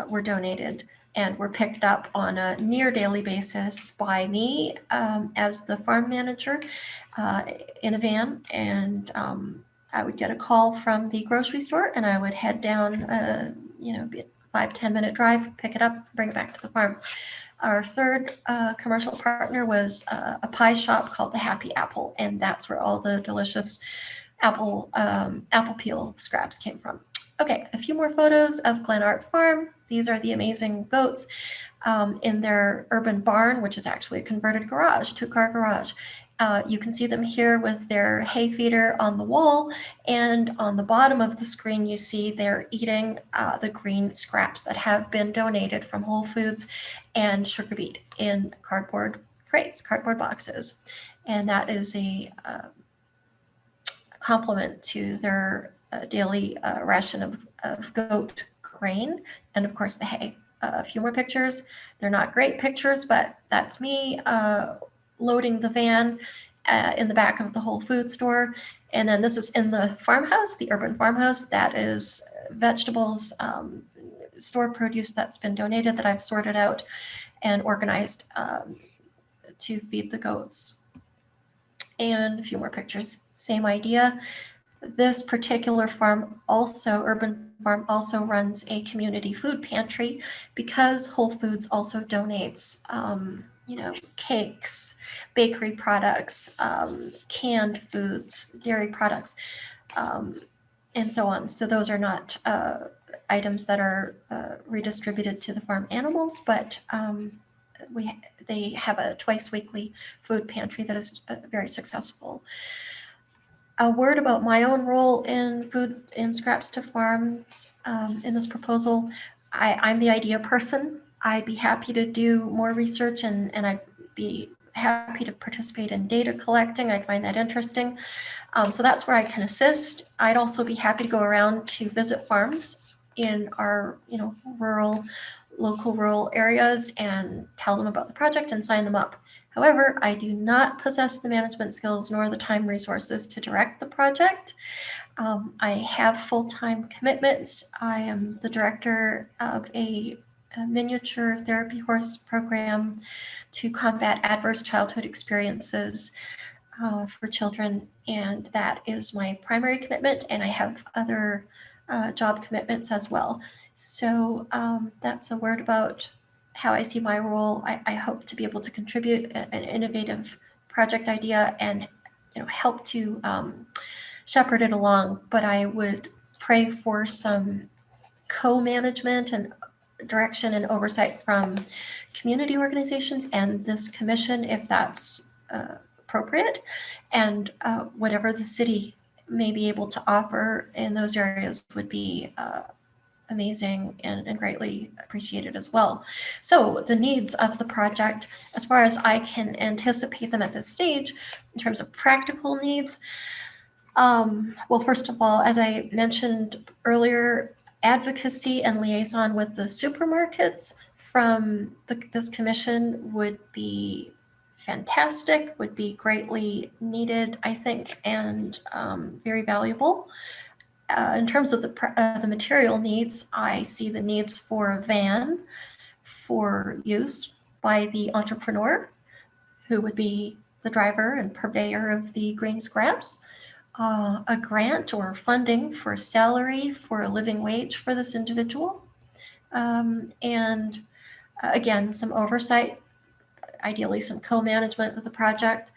were donated and were picked up on a near daily basis by me as the farm manager in a van. And I would get a call from the grocery store and I would head down, be a 5-10 minute drive, pick it up, bring it back to the farm. Our third commercial partner was a pie shop called the Happy Apple, and that's where all the delicious apple peel scraps came from. Okay, a few more photos of Glenart Farm. These are the amazing goats in their urban barn, which is actually a converted garage, 2-car garage. You can see them here with their hay feeder on the wall, and on the bottom of the screen you see they're eating the green scraps that have been donated from Whole Foods and Sugar Beet in cardboard crates, cardboard boxes. And that is a complement to their daily ration of goat grain and of course the hay. A few more pictures. They're not great pictures, but that's me loading the van in the back of the Whole Food store. And then this is in the farmhouse, the urban farmhouse. That is vegetables, store produce that's been donated that I've sorted out and organized to feed the goats. And a few more pictures, same idea. This particular farm also, urban farm also runs a community food pantry because Whole Foods also donates cakes, bakery products, canned foods, dairy products, and so on. So those are not items that are redistributed to the farm animals, but they have a twice weekly food pantry that is very successful. A word about my own role in food and scraps to farms in this proposal. I'm the idea person. I'd be happy to do more research and I'd be happy to participate in data collecting. I find that interesting. So that's where I can assist. I'd also be happy to go around to visit farms in our local rural areas and tell them about the project and sign them up. However, I do not possess the management skills nor the time resources to direct the project. I have full-time commitments. I am the director of a miniature therapy horse program to combat adverse childhood experiences for children, and that is my primary commitment, and I have other job commitments as well. So that's a word about how I see my role. I hope to be able to contribute an innovative project idea and help to shepherd it along, but I would pray for some co-management and direction and oversight from community organizations and this commission if that's appropriate, and whatever the city may be able to offer in those areas would be amazing and greatly appreciated as well. So the needs of the project, as far as I can anticipate them at this stage, in terms of practical needs, well, first of all, as I mentioned earlier, advocacy and liaison with the supermarkets from this commission would be fantastic, would be greatly needed, I think, and very valuable. In terms of the material needs, I see the needs for a van for use by the entrepreneur, who would be the driver and purveyor of the green scraps, a grant or funding for salary for a living wage for this individual, and again, some oversight, ideally some co-management of the project,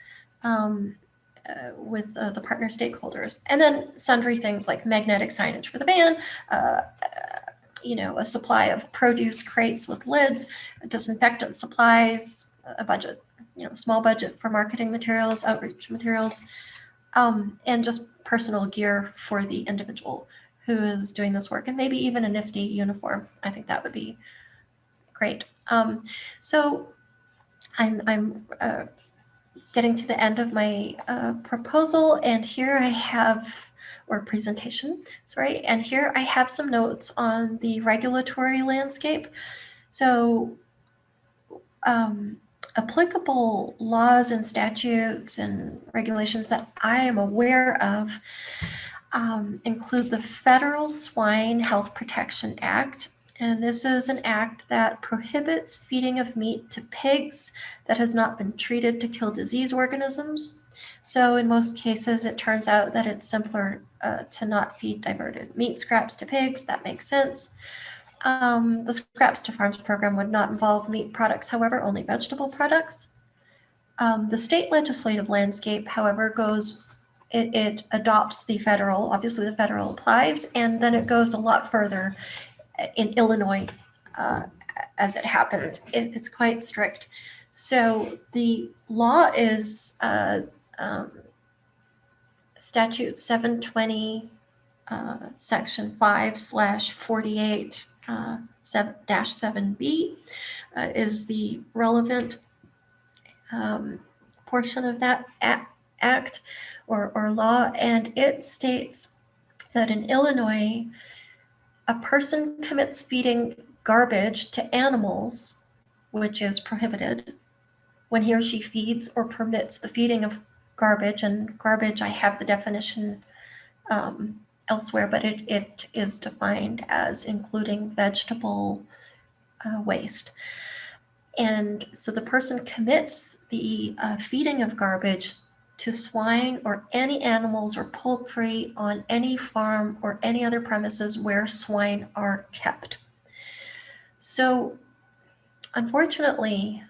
with the partner stakeholders, and then sundry things like magnetic signage for the van, a supply of produce crates with lids, disinfectant supplies, a budget, small budget for marketing materials, outreach materials, and just personal gear for the individual who is doing this work, and maybe even a nifty uniform. I think that would be great. So I'm getting to the end of my proposal, and here I have, or presentation, sorry, and here I have some notes on the regulatory landscape. So applicable laws and statutes and regulations that I am aware of include the Federal Swine Health Protection Act. And this is an act that prohibits feeding of meat to pigs that has not been treated to kill disease organisms. So in most cases, it turns out that it's simpler to not feed diverted meat scraps to pigs. That makes sense. The Scraps to Farms program would not involve meat products, however, only vegetable products. The state legislative landscape, however, it adopts the federal, obviously the federal applies, and then it goes a lot further in Illinois as it happens. It's quite strict. So the law is statute 720 section 5/48 -7B is the relevant portion of that act or law, and it states that in Illinois, a person commits feeding garbage to animals, which is prohibited, when he or she feeds or permits the feeding of garbage. And garbage, I have the definition elsewhere, but it is defined as including vegetable waste. And so the person commits the feeding of garbage to swine or any animals or poultry on any farm or any other premises where swine are kept. So unfortunately,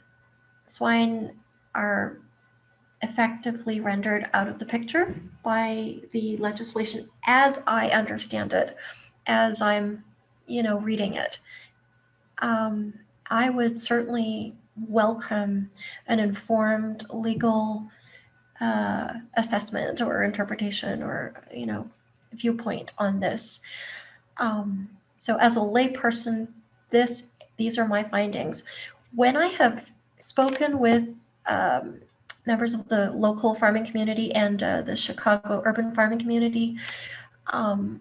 swine are effectively rendered out of the picture by the legislation as I understand it, as I'm, reading it. I would certainly welcome an informed legal assessment or interpretation or, viewpoint on this. So as a layperson, these are my findings. When I have spoken with members of the local farming community and the Chicago urban farming community, and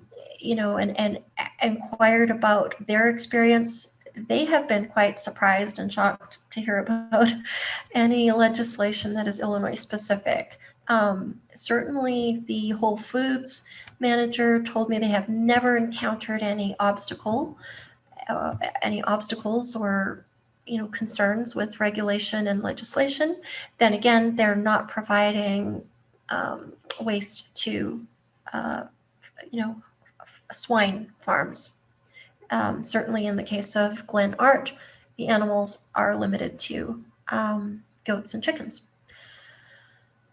inquired about their experience, they have been quite surprised and shocked to hear about any legislation that is Illinois specific. Certainly the Whole Foods manager told me they have never encountered any obstacles or concerns with regulation and legislation. Then again, they're not providing waste to swine farms. Certainly in the case of Glen Art, the animals are limited to goats and chickens.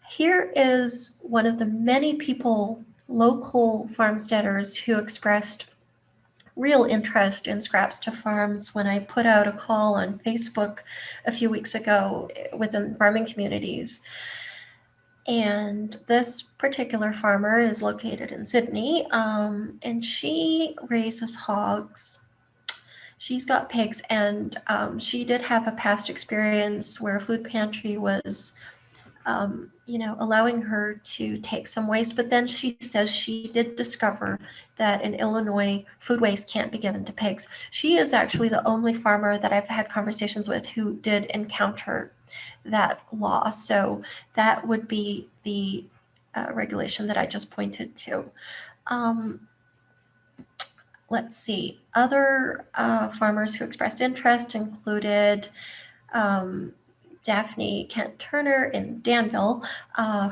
Here is one of the many people, local farmsteaders, who expressed real interest in Scraps to Farms when I put out a call on Facebook a few weeks ago within farming communities. And this particular farmer is located in Sydney, and she raises hogs. She's got pigs, and she did have a past experience where a food pantry was, allowing her to take some waste. But then she says she did discover that in Illinois, food waste can't be given to pigs. She is actually the only farmer that I've had conversations with who did encounter that law. So that would be the regulation that I just pointed to. Let's see, other farmers who expressed interest included Daphne Kent Turner in Danville,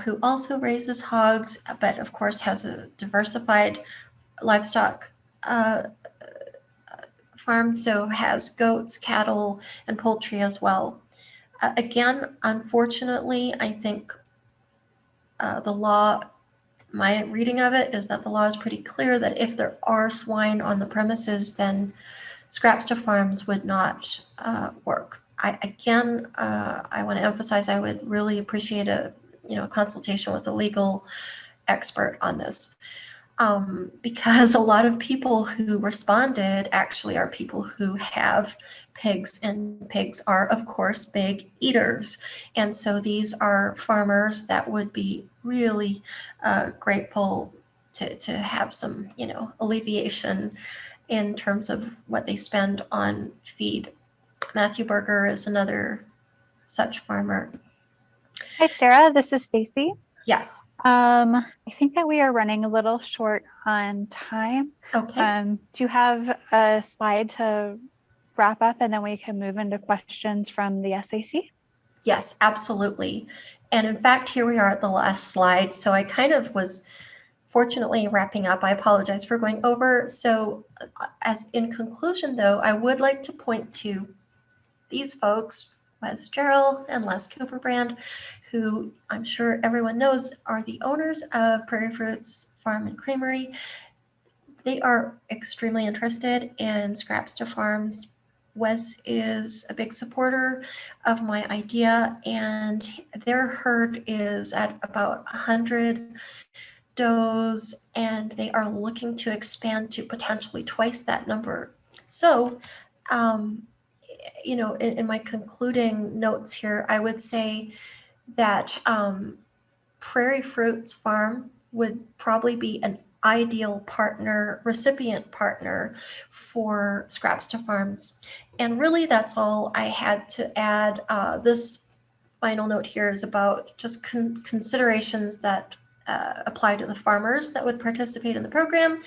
who also raises hogs, but of course has a diversified livestock farm, so has goats, cattle, and poultry as well. Again, unfortunately, I think the law, my reading of it is that the law is pretty clear that if there are swine on the premises, then scraps to farms would not work. I want to emphasize, I would really appreciate a consultation with a legal expert on this. Because a lot of people who responded actually are people who have pigs, and pigs are, of course, big eaters. And so these are farmers that would be really grateful to have some, alleviation in terms of what they spend on feed. Matthew Berger is another such farmer. Hi, Sarah. This is Stacy. Yes. I think that we are running a little short on time. Okay. Do you have a slide to wrap up, and then we can move into questions from the SAC? Yes, absolutely. And in fact, here we are at the last slide. So I kind of was fortunately wrapping up. I apologize for going over. So as in conclusion, though, I would like to point to these folks, Wes Gerald and Les Cooperbrand, who I'm sure everyone knows are the owners of Prairie Fruits Farm and Creamery. They are extremely interested in scraps to farms. Wes is a big supporter of my idea, and their herd is at about 100 does, and they are looking to expand to potentially twice that number. So, in my concluding notes here, I would say that Prairie Fruits Farm would probably be an ideal recipient partner for Scraps to Farms. And really, that's all I had to add. This final note here is about just considerations that apply to the farmers that would participate in the program.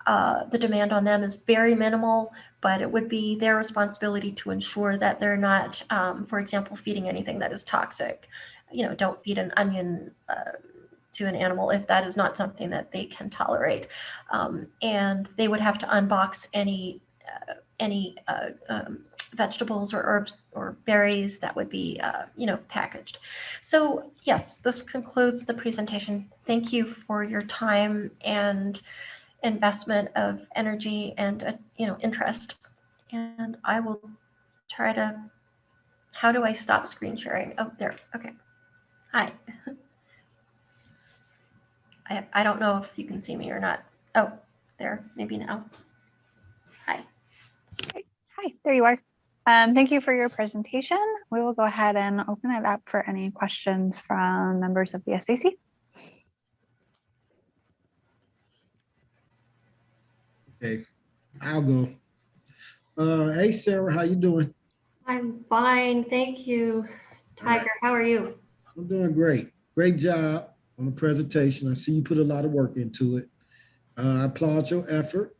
The demand on them is very minimal, but it would be their responsibility to ensure that they're not, for example, feeding anything that is toxic. Don't feed an onion to an animal if that is not something that they can tolerate. And they would have to unbox any vegetables or herbs or berries that would be, packaged. So yes, this concludes the presentation. Thank you for your time and investment of energy and, interest. And I will try to, how do I stop screen sharing? Oh, there, okay. Hi. I don't know if you can see me or not. Oh, there, maybe now. Hi. Hi, there you are. Thank you for your presentation. We will go ahead and open it up for any questions from members of the SAC. Okay, I'll go. Hey, Sarah, how you doing? I'm fine, thank you. Tiger, how are you? I'm doing great. Great job on the presentation. I see you put a lot of work into it. I applaud your effort.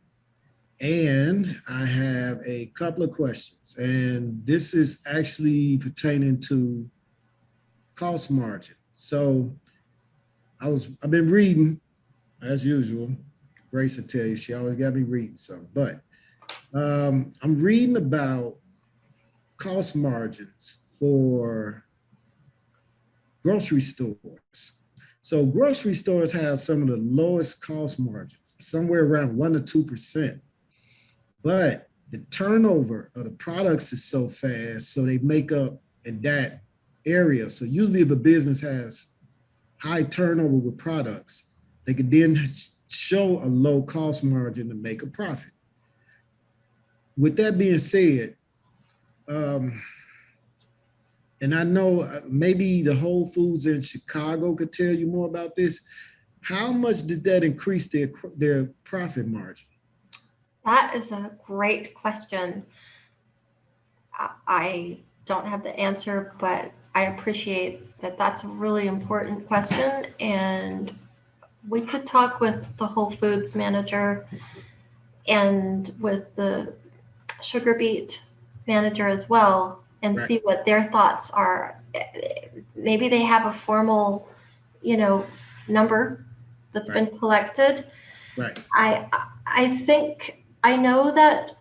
And I have a couple of questions. And this is actually pertaining to cost margin. So I've been reading, as usual. Grace will tell you, she always got me reading something. But I'm reading about cost margins for grocery stores. So grocery stores have some of the lowest cost margins, somewhere around 1 to 2%. But the turnover of the products is so fast, so they make up in that area. So usually if a business has high turnover with products, they could then show a low cost margin to make a profit. With that being said, and I know maybe the Whole Foods in Chicago could tell you more about this. How much did that increase their profit margin? That is a great question. I don't have the answer, but I appreciate that that's a really important question. And we could talk with the Whole Foods manager and with the Sugar Beet manager as well, and Right. see what their thoughts are. Maybe they have a formal, number that's Right. been collected. Right. I think I know that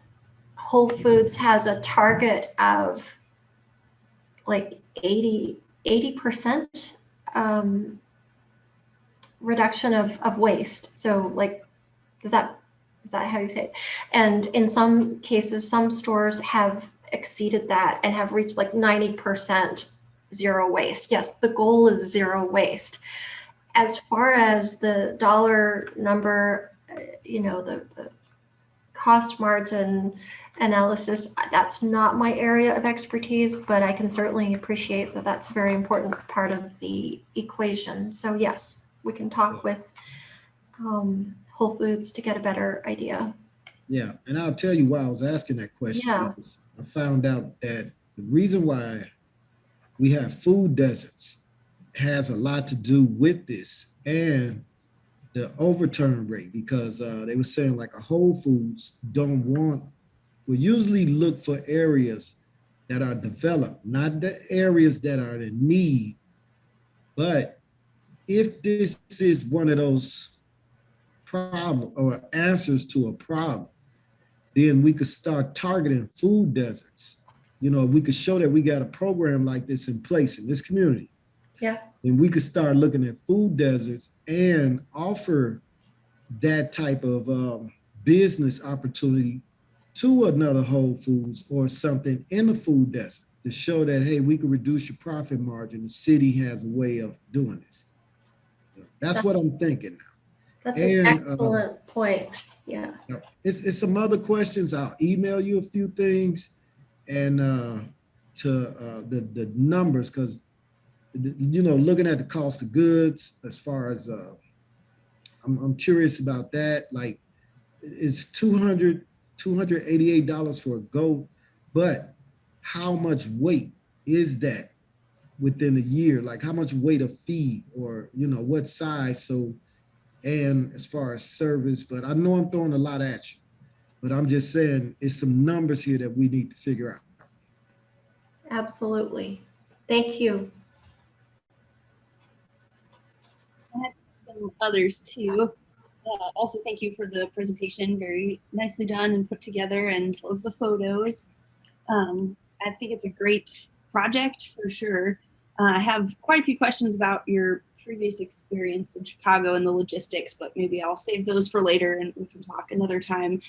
Whole Foods has a target of like 80% reduction of waste. So like, is that how you say it? And in some cases, some stores have exceeded that and have reached like 90% zero waste. Yes, the goal is zero waste. As far as the dollar number, the cost margin analysis, that's not my area of expertise, but I can certainly appreciate that that's a very important part of the equation. So yes, we can talk with Whole Foods to get a better idea. Yeah, and I'll tell you why I was asking that question. Yeah. I found out that the reason why we have food deserts has a lot to do with this and the overturn rate, because they were saying like a Whole Foods will usually look for areas that are developed, not the areas that are in need. But if this is one of those problems or answers to a problem, then we could start targeting food deserts. We could show that we got a program like this in place in this community. Yeah. And we could start looking at food deserts and offer that type of business opportunity to another Whole Foods or something in the food desert to show that, hey, we can reduce your profit margin. The city has a way of doing this. That's what I'm thinking now. That's an excellent point. Yeah. It's some other questions. I'll email you a few things and to the numbers, because looking at the cost of goods, as far as I'm curious about that. Like, it's $288 for a goat, but how much weight is that within a year? Like, how much weight of feed, or what size? So, and as far as service, but I know I'm throwing a lot at you, but I'm just saying it's some numbers here that we need to figure out. Absolutely. Thank you. Others too. Also, thank you for the presentation. Very nicely done and put together, and love the photos. I think it's a great project for sure. I have quite a few questions about your previous experience in Chicago and the logistics, but maybe I'll save those for later and we can talk another time.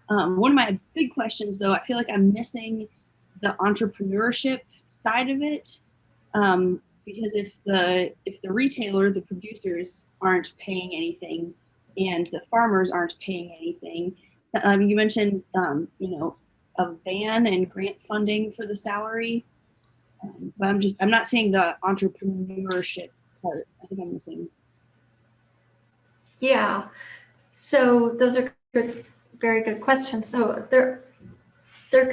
One of my big questions, though, I feel like I'm missing the entrepreneurship side of it. Because if the retailer, the producers aren't paying anything and the farmers aren't paying anything, you mentioned, a van and grant funding for the salary. But I'm not seeing the entrepreneurship part. I think I'm missing. Yeah. So those are good, very good questions. So there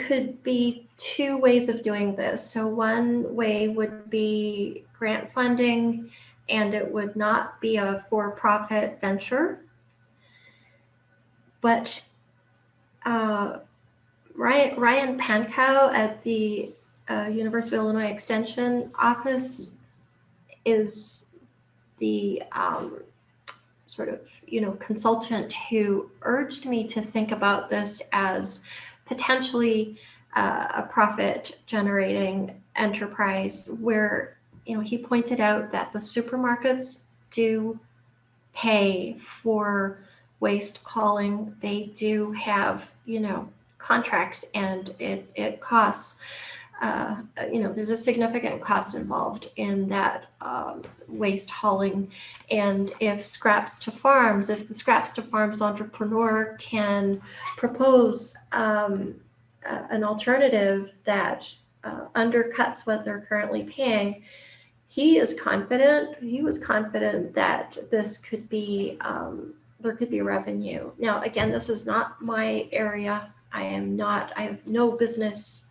could be two ways of doing this. So one way would be grant funding, and it would not be a for-profit venture. But Ryan Pankow at the University of Illinois Extension office is the sort of consultant who urged me to think about this as potentially a profit generating enterprise, where he pointed out that the supermarkets do pay for waste hauling. They do have contracts, and it costs. there's a significant cost involved in that waste hauling. And if the Scraps to Farms entrepreneur can propose an alternative that undercuts what they're currently paying, he was confident that this could be, there could be revenue. Now, again, this is not my area. I have no business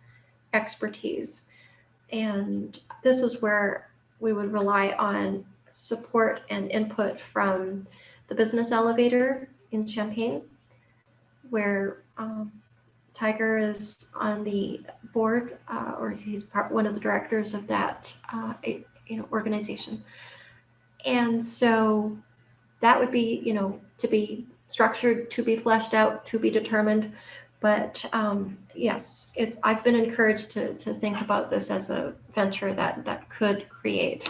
expertise. And this is where we would rely on support and input from the business elevator in Champaign, where Tiger is on the board, or he's one of the directors of that organization. And so that would be, to be structured, to be fleshed out, to be determined. But yes, I've been encouraged to think about this as a venture that could create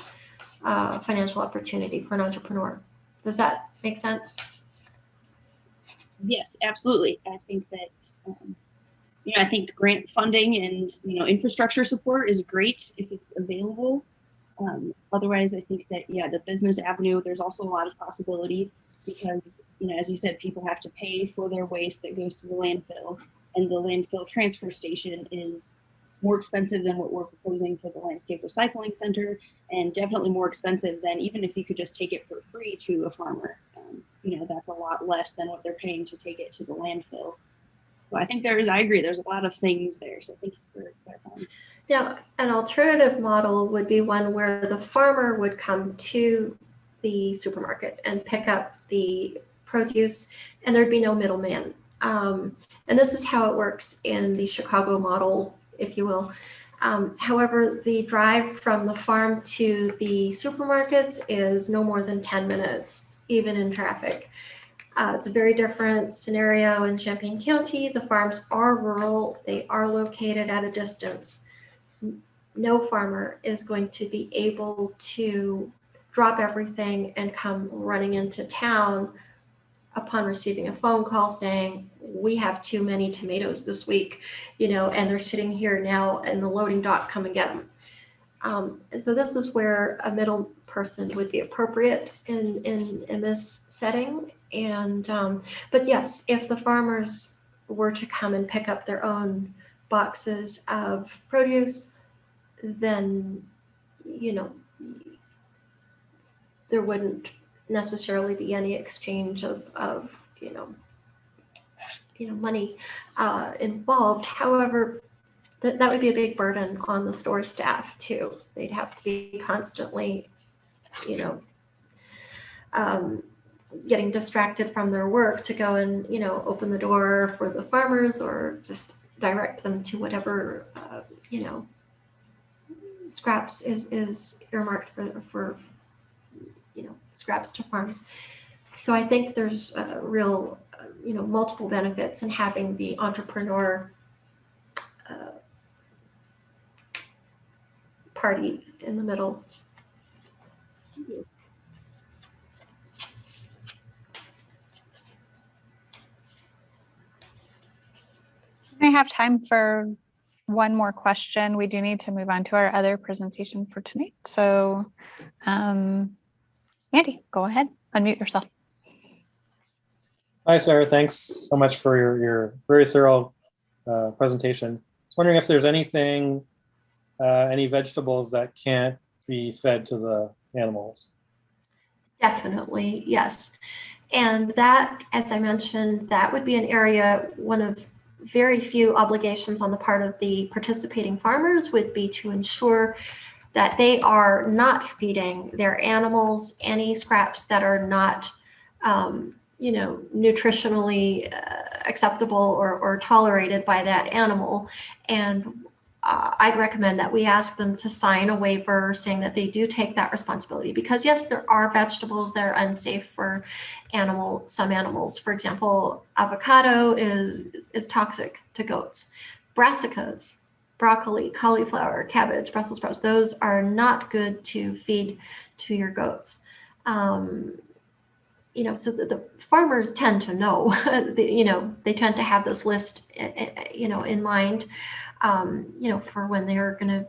financial opportunity for an entrepreneur. Does that make sense? Yes, absolutely. I think that, I think grant funding and, infrastructure support is great if it's available. Otherwise, I think that, the business avenue, there's also a lot of possibility because, as you said, people have to pay for their waste that goes to the landfill, and the landfill transfer station is more expensive than what we're proposing for the landscape recycling center, and definitely more expensive than even if you could just take it for free to a farmer. That's a lot less than what they're paying to take it to the landfill. So I think I agree, there's a lot of things there. So thanks for clarifying. Now, an alternative model would be one where the farmer would come to the supermarket and pick up the produce, and there'd be no middleman. And this is how it works in the Chicago model, if you will. However, the drive from the farm to the supermarkets is no more than 10 minutes, even in traffic. It's a very different scenario in Champaign County. The farms are rural. They are located at a distance. No farmer is going to be able to drop everything and come running into town upon receiving a phone call saying, we have too many tomatoes this week, and they're sitting here now in the loading dock, come and get them. And so this is where a middle person would be appropriate in this setting. And, but yes, if the farmers were to come and pick up their own boxes of produce, then, there wouldn't necessarily be any exchange of money involved. However, that would be a big burden on the store staff too. They'd have to be constantly, getting distracted from their work to go and, open the door for the farmers or just direct them to whatever, Scraps is earmarked for Scraps to Farms. So I think there's a real, multiple benefits in having the entrepreneur party in the middle. I have time for one more question. We do need to move on to our other presentation for tonight. So, Andy, go ahead, unmute yourself. Hi, Sarah. Thanks so much for your very thorough presentation. I was wondering if there's anything, any vegetables that can't be fed to the animals. Definitely, yes. And that, as I mentioned, that would be an area, one of very few obligations on the part of the participating farmers would be to ensure that they are not feeding their animals any scraps that are not, nutritionally acceptable or tolerated by that animal. And I'd recommend that we ask them to sign a waiver saying that they do take that responsibility, because yes, there are vegetables that are unsafe for some animals. For example, avocado is toxic to goats. Brassicas, broccoli, cauliflower, cabbage, Brussels sprouts, those are not good to feed to your goats. So the farmers tend to know, they tend to have this list, in mind. you know, for when they're going to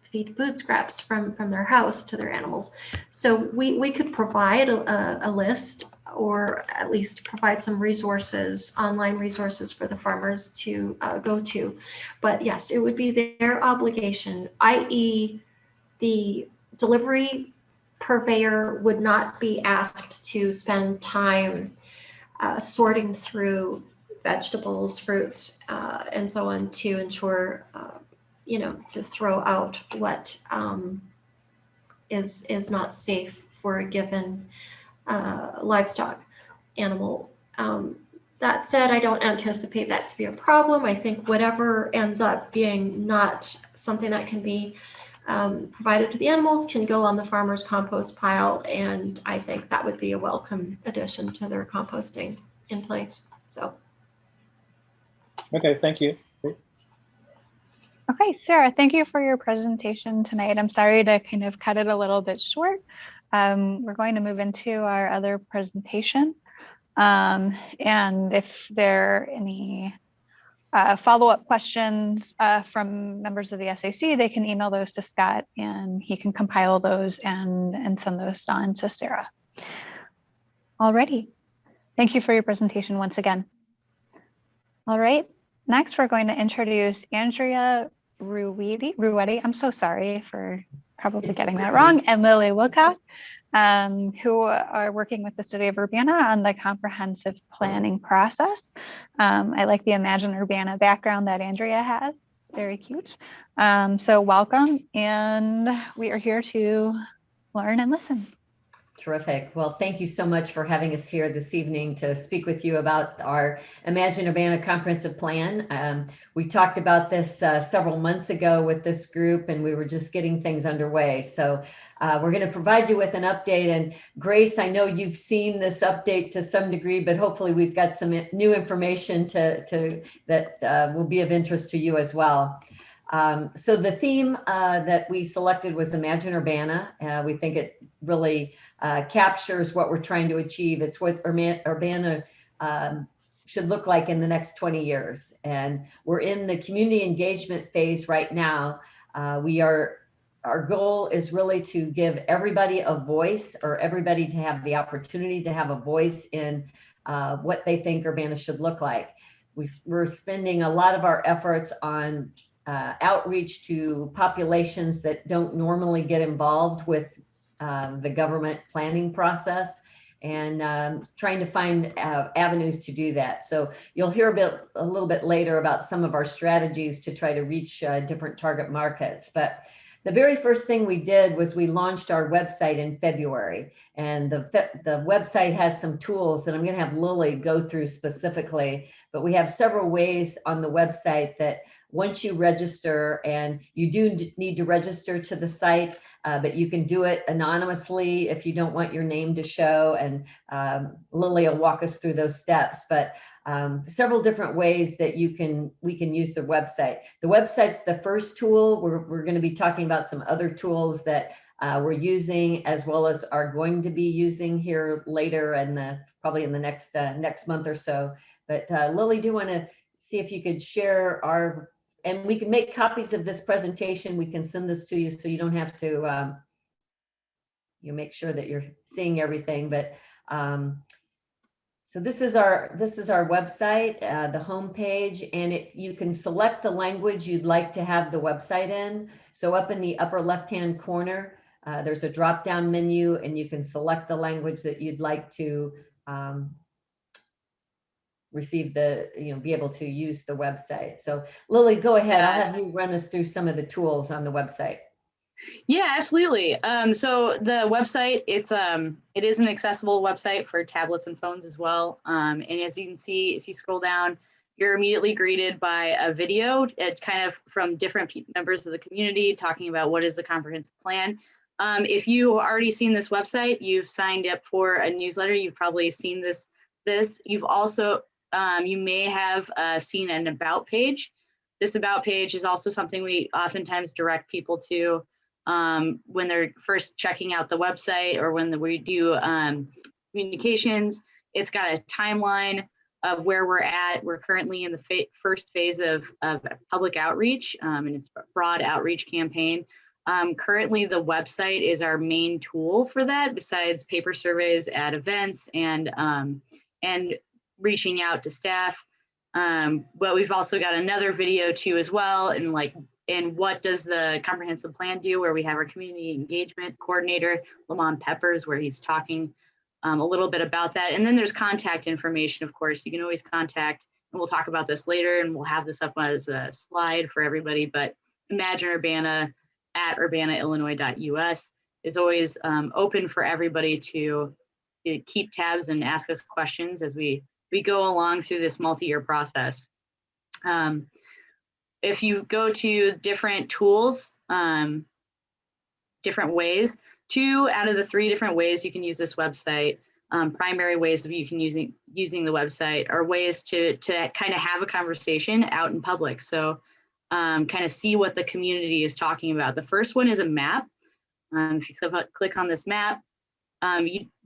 feed food scraps from their house to their animals. So we could provide a list, or at least provide some resources, online resources for the farmers to go to. But yes, it would be their obligation, i.e. the delivery purveyor would not be asked to spend time sorting through vegetables, fruits, and so on to ensure, you know, to throw out what is not safe for a given livestock animal. That said, I don't anticipate that to be a problem. I think whatever ends up being not something that can be provided to the animals can go on the farmer's compost pile, and I think that would be a welcome addition to their composting in place. So. Okay, thank you. Okay, Sarah, thank you for your presentation tonight. I'm sorry to kind of cut it a little bit short. We're going to move into our other presentation. And if there are any follow-up questions from members of the SAC, they can email those to Scott and he can compile those and send those on to Sarah. Alrighty, thank you for your presentation once again. All right, next we're going to introduce Andrea Ruetti. I'm so sorry for probably getting that wrong, and Lily Wilcock, who are working with the City of Urbana on the comprehensive planning process. I like the Imagine Urbana background that Andrea has, very cute. So welcome, and we are here to learn and listen. Terrific. Well, thank you so much for having us here this evening to speak with you about our Imagine Urbana comprehensive plan. We talked about this several months ago with this group, and we were just getting things underway. So we're going to provide you with an update. And Grace, I know you've seen this update to some degree, but hopefully we've got some new information that will be of interest to you as well. So the theme that we selected was Imagine Urbana. We think it really captures what we're trying to achieve. It's what Urbana should look like in the next 20 years. And we're in the community engagement phase right now. Our goal is really to give everybody a voice, or everybody to have the opportunity to have a voice in what they think Urbana should look like. We're spending a lot of our efforts on outreach to populations that don't normally get involved with the government planning process, and trying to find avenues to do that. So you'll hear a little bit later about some of our strategies to try to reach different target markets. But the very first thing we did was we launched our website in February, and the website has some tools that I'm going to have Lily go through specifically, but we have several ways on the website that once you register, and you do need to register to the site, but you can do it anonymously if you don't want your name to show, and Lily will walk us through those steps. But several different ways that we can use the website. The website's the first tool. We're going to be talking about some other tools that we're using, as well as are going to be using here later, and probably in the next month or so. But Lily, do you want to see if you could share and we can make copies of this presentation. We can send this to you so you don't have to, you make sure that you're seeing everything. But so this is our website, the home page, and you can select the language you'd like to have the website in. So up in the upper left-hand corner, there's a drop-down menu, and you can select the language that you'd like to receive be able to use the website. So Lily, go ahead. I'll have you run us through some of the tools on the website. Yeah, absolutely. So the website, it is an accessible website for tablets and phones as well. And as you can see, if you scroll down, you're immediately greeted by a video kind of from different members of the community talking about what is the comprehensive plan. If you've already seen this website, you've signed up for a newsletter, you've probably seen this. You've also, you may have seen an about page. This about page is also something we oftentimes direct people to when they're first checking out the website, or when we do communications. It's got a timeline of where we're at. We're currently in the first phase of public outreach, and it's a broad outreach campaign. Currently, the website is our main tool for that, besides paper surveys at events and reaching out to staff. But we've also got another video too as well, and what does the comprehensive plan do, where we have our community engagement coordinator, Lamont Peppers, where he's talking a little bit about that. And then there's contact information, of course. You can always contact, and we'll talk about this later, and we'll have this up as a slide for everybody, but Imagine Urbana at urbanaillinois.us is always open for everybody to keep tabs and ask us questions as we go along through this multi-year process. If you go to different tools, different ways, 2 out of the 3 different ways you can use this website, primary ways of you can using the website, are ways to kind of have a conversation out in public. So kind of see what the community is talking about. The first one is a map. If you click on this map,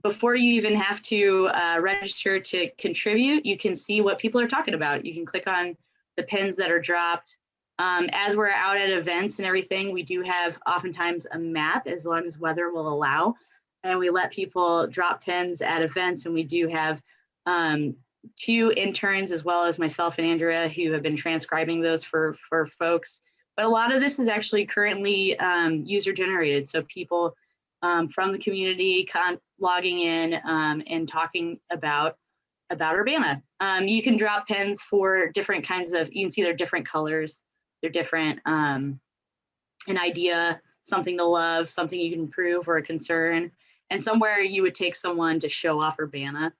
before you even have to register to contribute, you can see what people are talking about. You can click on the pins that are dropped. As we're out at events and everything, we do have oftentimes a map, as long as weather will allow, and we let people drop pins at events. And we do have 2 interns, as well as myself and Andrea, who have been transcribing those for folks. But a lot of this is actually currently user generated. So people from the community logging in and talking about Urbana. You can drop pins for different kinds of, you can see they're different colors, they're different, an idea, something to love, something you can improve, or a concern, and somewhere you would take someone to show off Urbana.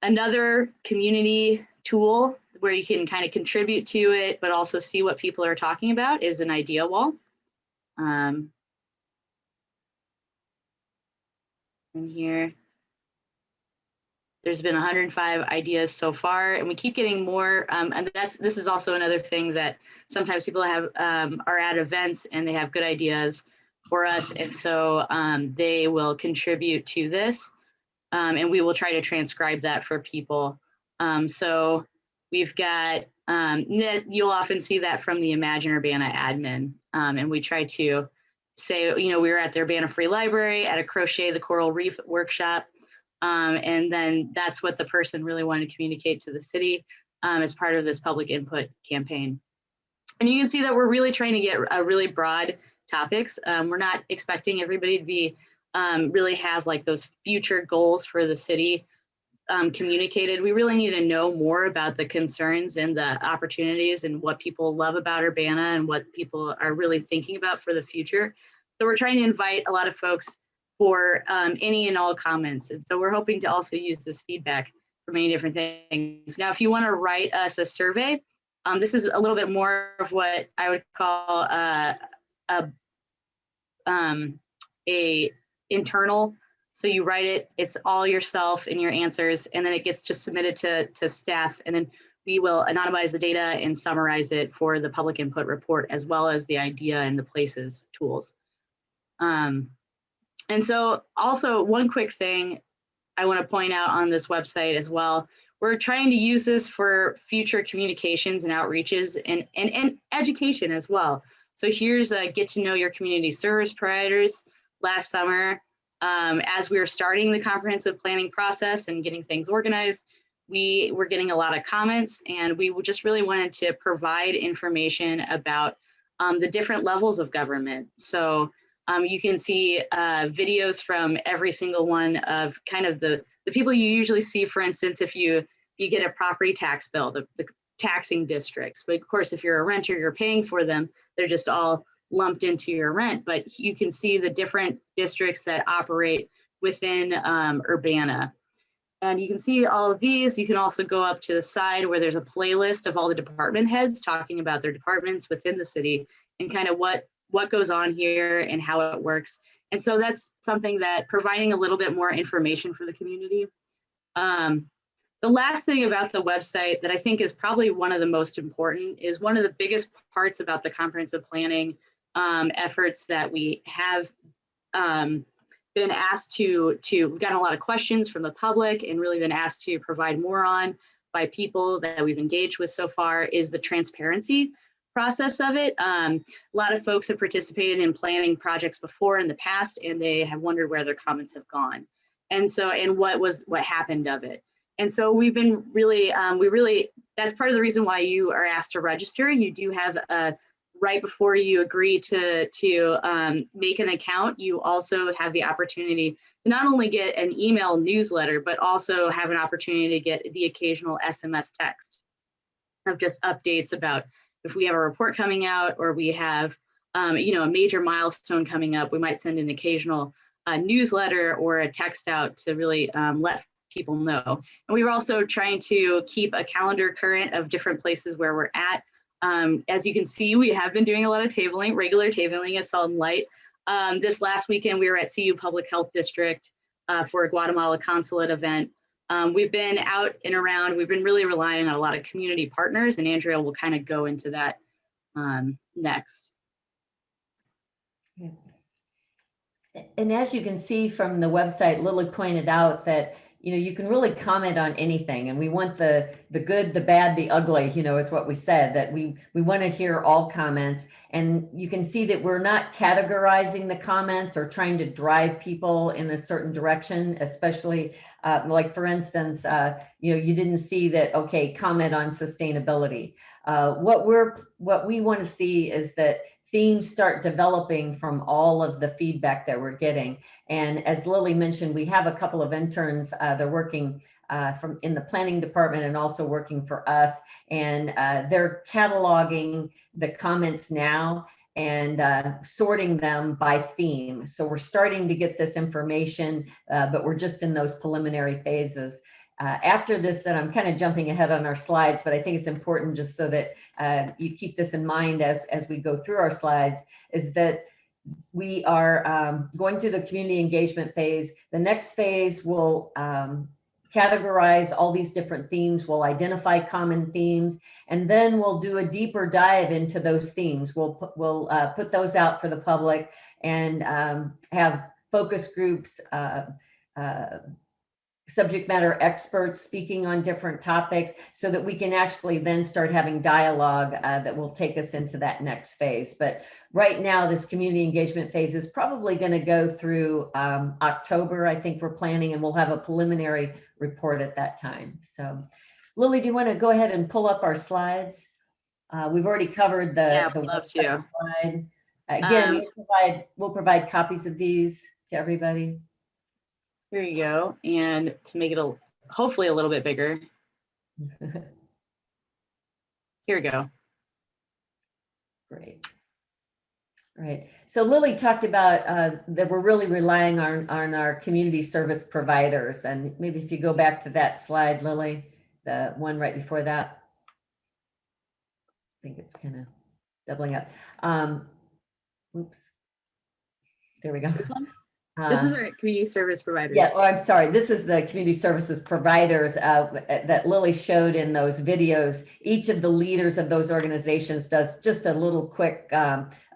Another community tool where you can kind of contribute to it, but also see what people are talking about, is an idea wall. In here, there's been 105 ideas so far, and we keep getting more. And this is also another thing that sometimes people have are at events and they have good ideas for us, and so they will contribute to this, and we will try to transcribe that for people. So we've got, you'll often see that from the Imagine Urbana admin, and we try to say, we were at the Urbana Free Library at a Crochet the Coral Reef workshop. And then that's what the person really wanted to communicate to the city as part of this public input campaign. And you can see that we're really trying to get a really broad topics. We're not expecting everybody to be really have like those future goals for the city communicated. We really need to know more about the concerns and the opportunities and what people love about Urbana and what people are really thinking about for the future. So we're trying to invite a lot of folks for any and all comments. And so we're hoping to also use this feedback for many different things. Now, if you want to write us a survey, this is a little bit more of what I would call a internal. So you write it, it's all yourself and your answers, and then it gets just submitted to staff, and then we will anonymize the data and summarize it for the public input report, as well as the idea and the places tools. And so also one quick thing I want to point out on this website as well, we're trying to use this for future communications and outreaches and education as well. So here's a get to know your community service providers. Last summer, as we were starting the comprehensive planning process and getting things organized, we were getting a lot of comments, and we just really wanted to provide information about the different levels of government. So you can see videos from every single one of kind of the people you usually see. For instance, if you get a property tax bill, the taxing districts. But of course, if you're a renter, you're paying for them. They're just all lumped into your rent. But you can see the different districts that operate within Urbana. And you can see all of these. You can also go up to the side where there's a playlist of all the department heads talking about their departments within the city and kind of what goes on here and how it works. And so that's something that providing a little bit more information for the community. The last thing about the website that I think is probably one of the most important is one of the biggest parts about the comprehensive planning efforts that we have been asked we've gotten a lot of questions from the public and really been asked to provide more on by people that we've engaged with so far is the transparency process of it. A lot of folks have participated in planning projects before in the past, and they have wondered where their comments have gone. And so, and what happened of it. And so we've been really, that's part of the reason why you are asked to register. You do have right before you agree to make an account, you also have the opportunity to not only get an email newsletter, but also have an opportunity to get the occasional SMS text of just updates about if we have a report coming out or we have a major milestone coming up, we might send an occasional newsletter or a text out to really let people know. And we were also trying to keep a calendar current of different places where we're at. As you can see, we have been doing a lot of tabling, regular tabling at Salt and Light. This last weekend, we were at CU Public Health District for a Guatemala consulate event. We've been out and around. We've been really relying on a lot of community partners, and Andrea will kind of go into that next. And as you can see from the website, Lily pointed out that you can really comment on anything, and we want the good, the bad, the ugly, is what we said, that we want to hear all comments. And you can see that we're not categorizing the comments or trying to drive people in a certain direction, especially like, for instance, you didn't see that, okay, comment on sustainability. What we want to see is that themes start developing from all of the feedback that we're getting. And as Lily mentioned, we have a couple of interns, they're working in the planning department and also working for us. And they're cataloging the comments now and sorting them by theme. So we're starting to get this information, but we're just in those preliminary phases. After this, and I'm kind of jumping ahead on our slides, but I think it's important just so that you keep this in mind as we go through our slides, is that we are going through the community engagement phase. The next phase will categorize all these different themes. We'll identify common themes, and then we'll do a deeper dive into those themes. We'll put those out for the public and have focus groups, subject matter experts speaking on different topics so that we can actually then start having dialogue that will take us into that next phase. But right now, this community engagement phase is probably going to go through October, I think we're planning, and we'll have a preliminary report at that time. So Lily, do you want to go ahead and pull up our slides? We've already covered the love to. slide. Again, we'll provide copies of these to everybody. Here you go. And to make it hopefully a little bit bigger. Here we go. Great. All right. So Lily talked about that we're really relying on our community service providers. And maybe if you go back to that slide, Lily, the one right before that. I think it's kind of doubling up. Oops. There we go. This one? This is our community service providers. Yeah, I'm sorry. This is the community services providers that Lily showed in those videos. Each of the leaders of those organizations does just a little quick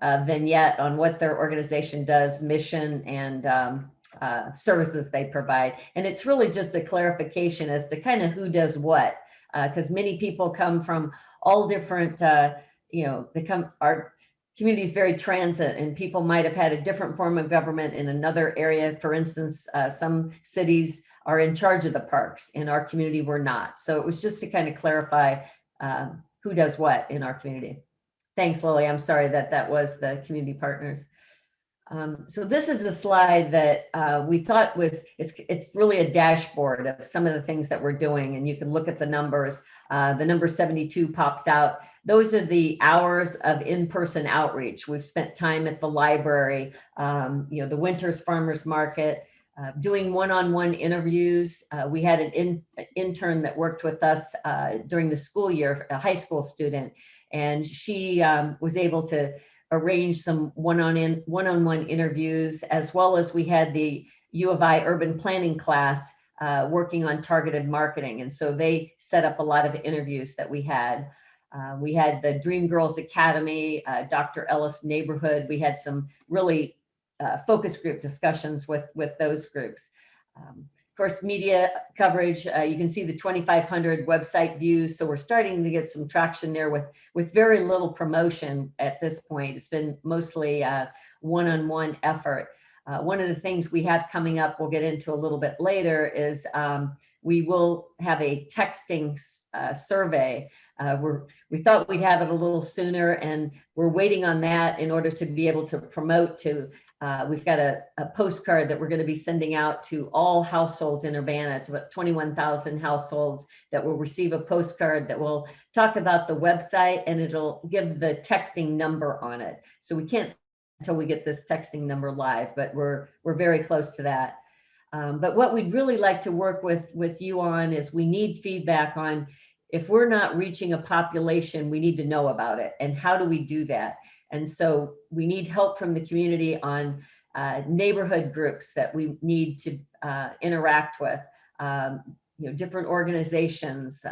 vignette on what their organization does, mission, and services they provide. And it's really just a clarification as to kind of who does what, because many people come from all different, our community is very transient, and people might have had a different form of government in another area. For instance, some cities are in charge of the parks. In our community, we're not. So it was just to kind of clarify who does what in our community. Thanks, Lily. I'm sorry that was the community partners. So this is a slide that we thought it's really a dashboard of some of the things that we're doing, and you can look at the numbers. The number 72 pops out. Those are the hours of in-person outreach. We've spent time at the library, the Winters Farmers Market, doing one-on-one interviews. We had an intern that worked with us during the school year, a high school student, and she was able to arrange some one-on-one interviews, as well as we had the U of I urban planning class working on targeted marketing. And so they set up a lot of interviews that we had. We had the Dream Girls Academy, Dr. Ellis Neighborhood. We had some really focus group discussions with those groups. Of course, media coverage, you can see the 2,500 website views. So we're starting to get some traction there with very little promotion at this point. It's been mostly a one-on-one effort. One of the things we have coming up, we'll get into a little bit later, is we will have a texting survey. We thought we'd have it a little sooner, and we're waiting on that in order to be able to promote to. We've got a postcard that we're going to be sending out to all households in Urbana. It's about 21,000 households that will receive a postcard that will talk about the website, and it'll give the texting number on it. So we can't until we get this texting number live, but we're very close to that. But what we'd really like to work with you on is we need feedback on, if we're not reaching a population, we need to know about it. And how do we do that? And so we need help from the community on neighborhood groups that we need to interact with, different organizations,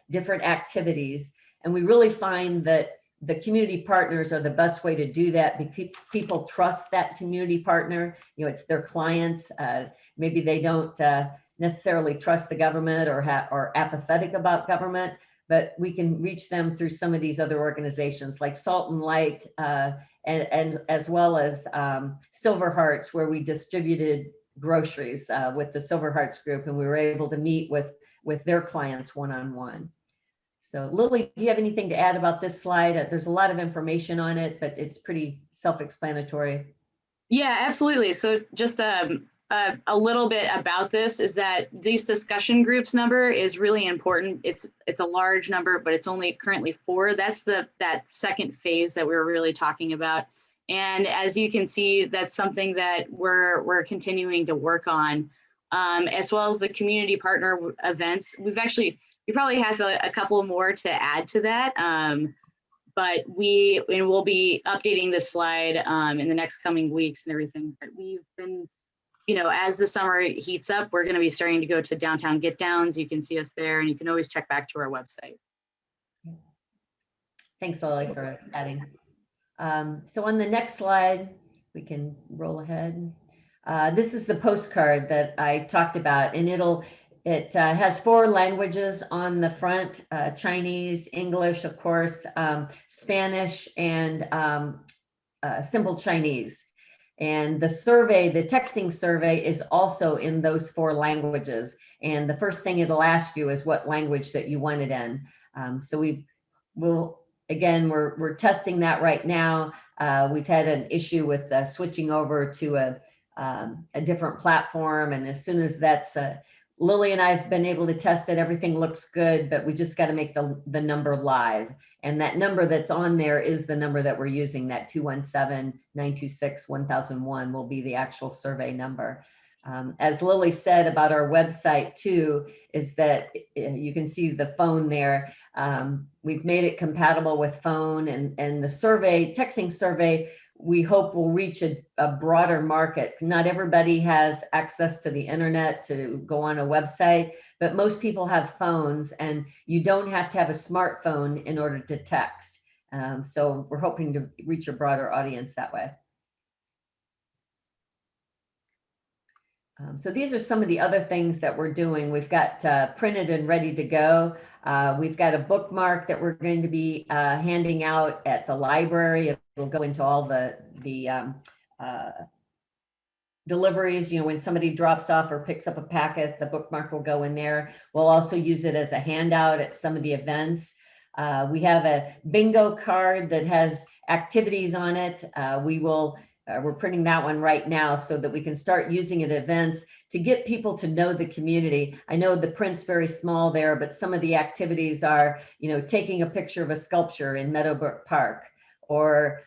different activities. And we really find that the community partners are the best way to do that, because people trust that community partner. It's their clients. Maybe they don't necessarily trust the government or are apathetic about government, but we can reach them through some of these other organizations like Salt and Light, and as well as Silver Hearts, where we distributed groceries with the Silver Hearts group, and we were able to meet with their clients one-on-one. So Lily, do you have anything to add about this slide? There's a lot of information on it, but it's pretty self-explanatory. Yeah, absolutely. So just a little bit about this is that these discussion groups number is really important. It's a large number, but it's only currently 4. That's that second phase that we were really talking about. And as you can see, that's something that we're continuing to work on, as well as the community partner events. We probably have a couple more to add to that, but we'll be updating this slide in the next coming weeks and everything. But we've been, as the summer heats up, we're going to be starting to go to downtown get downs. You can see us there, and you can always check back to our website. Thanks, Lily, for adding. So on the next slide, we can roll ahead. This is the postcard that I talked about, and it has 4 languages on the front: Chinese, English, of course, Spanish, and Simple Chinese. And the survey, the texting survey, is also in those 4 languages. And the first thing it'll ask you is what language that you want it in. So we're testing that right now. We've had an issue with switching over to a different platform. And as soon as that's Lily and I have been able to test it. Everything looks good, but we just got to make the number live. And that number that's on there is the number that we're using. That 217-926-1001 will be the actual survey number. As Lily said about our website too, is that you can see the phone there. We've made it compatible with phone, and the survey, texting survey, we hope will reach a broader market. Not everybody has access to the internet to go on a website, but most people have phones, and you don't have to have a smartphone in order to text. So we're hoping to reach a broader audience that way. So these are some of the other things that we're doing. We've got printed and ready to go. We've got a bookmark that we're going to be handing out at the library. It'll go into all the deliveries. When somebody drops off or picks up a packet, the bookmark will go in there. We'll also use it as a handout at some of the events. We have a bingo card that has activities on it. We're printing that one right now so that we can start using it at events to get people to know the community. I know the print's very small there, but some of the activities are, taking a picture of a sculpture in Meadowbrook Park, or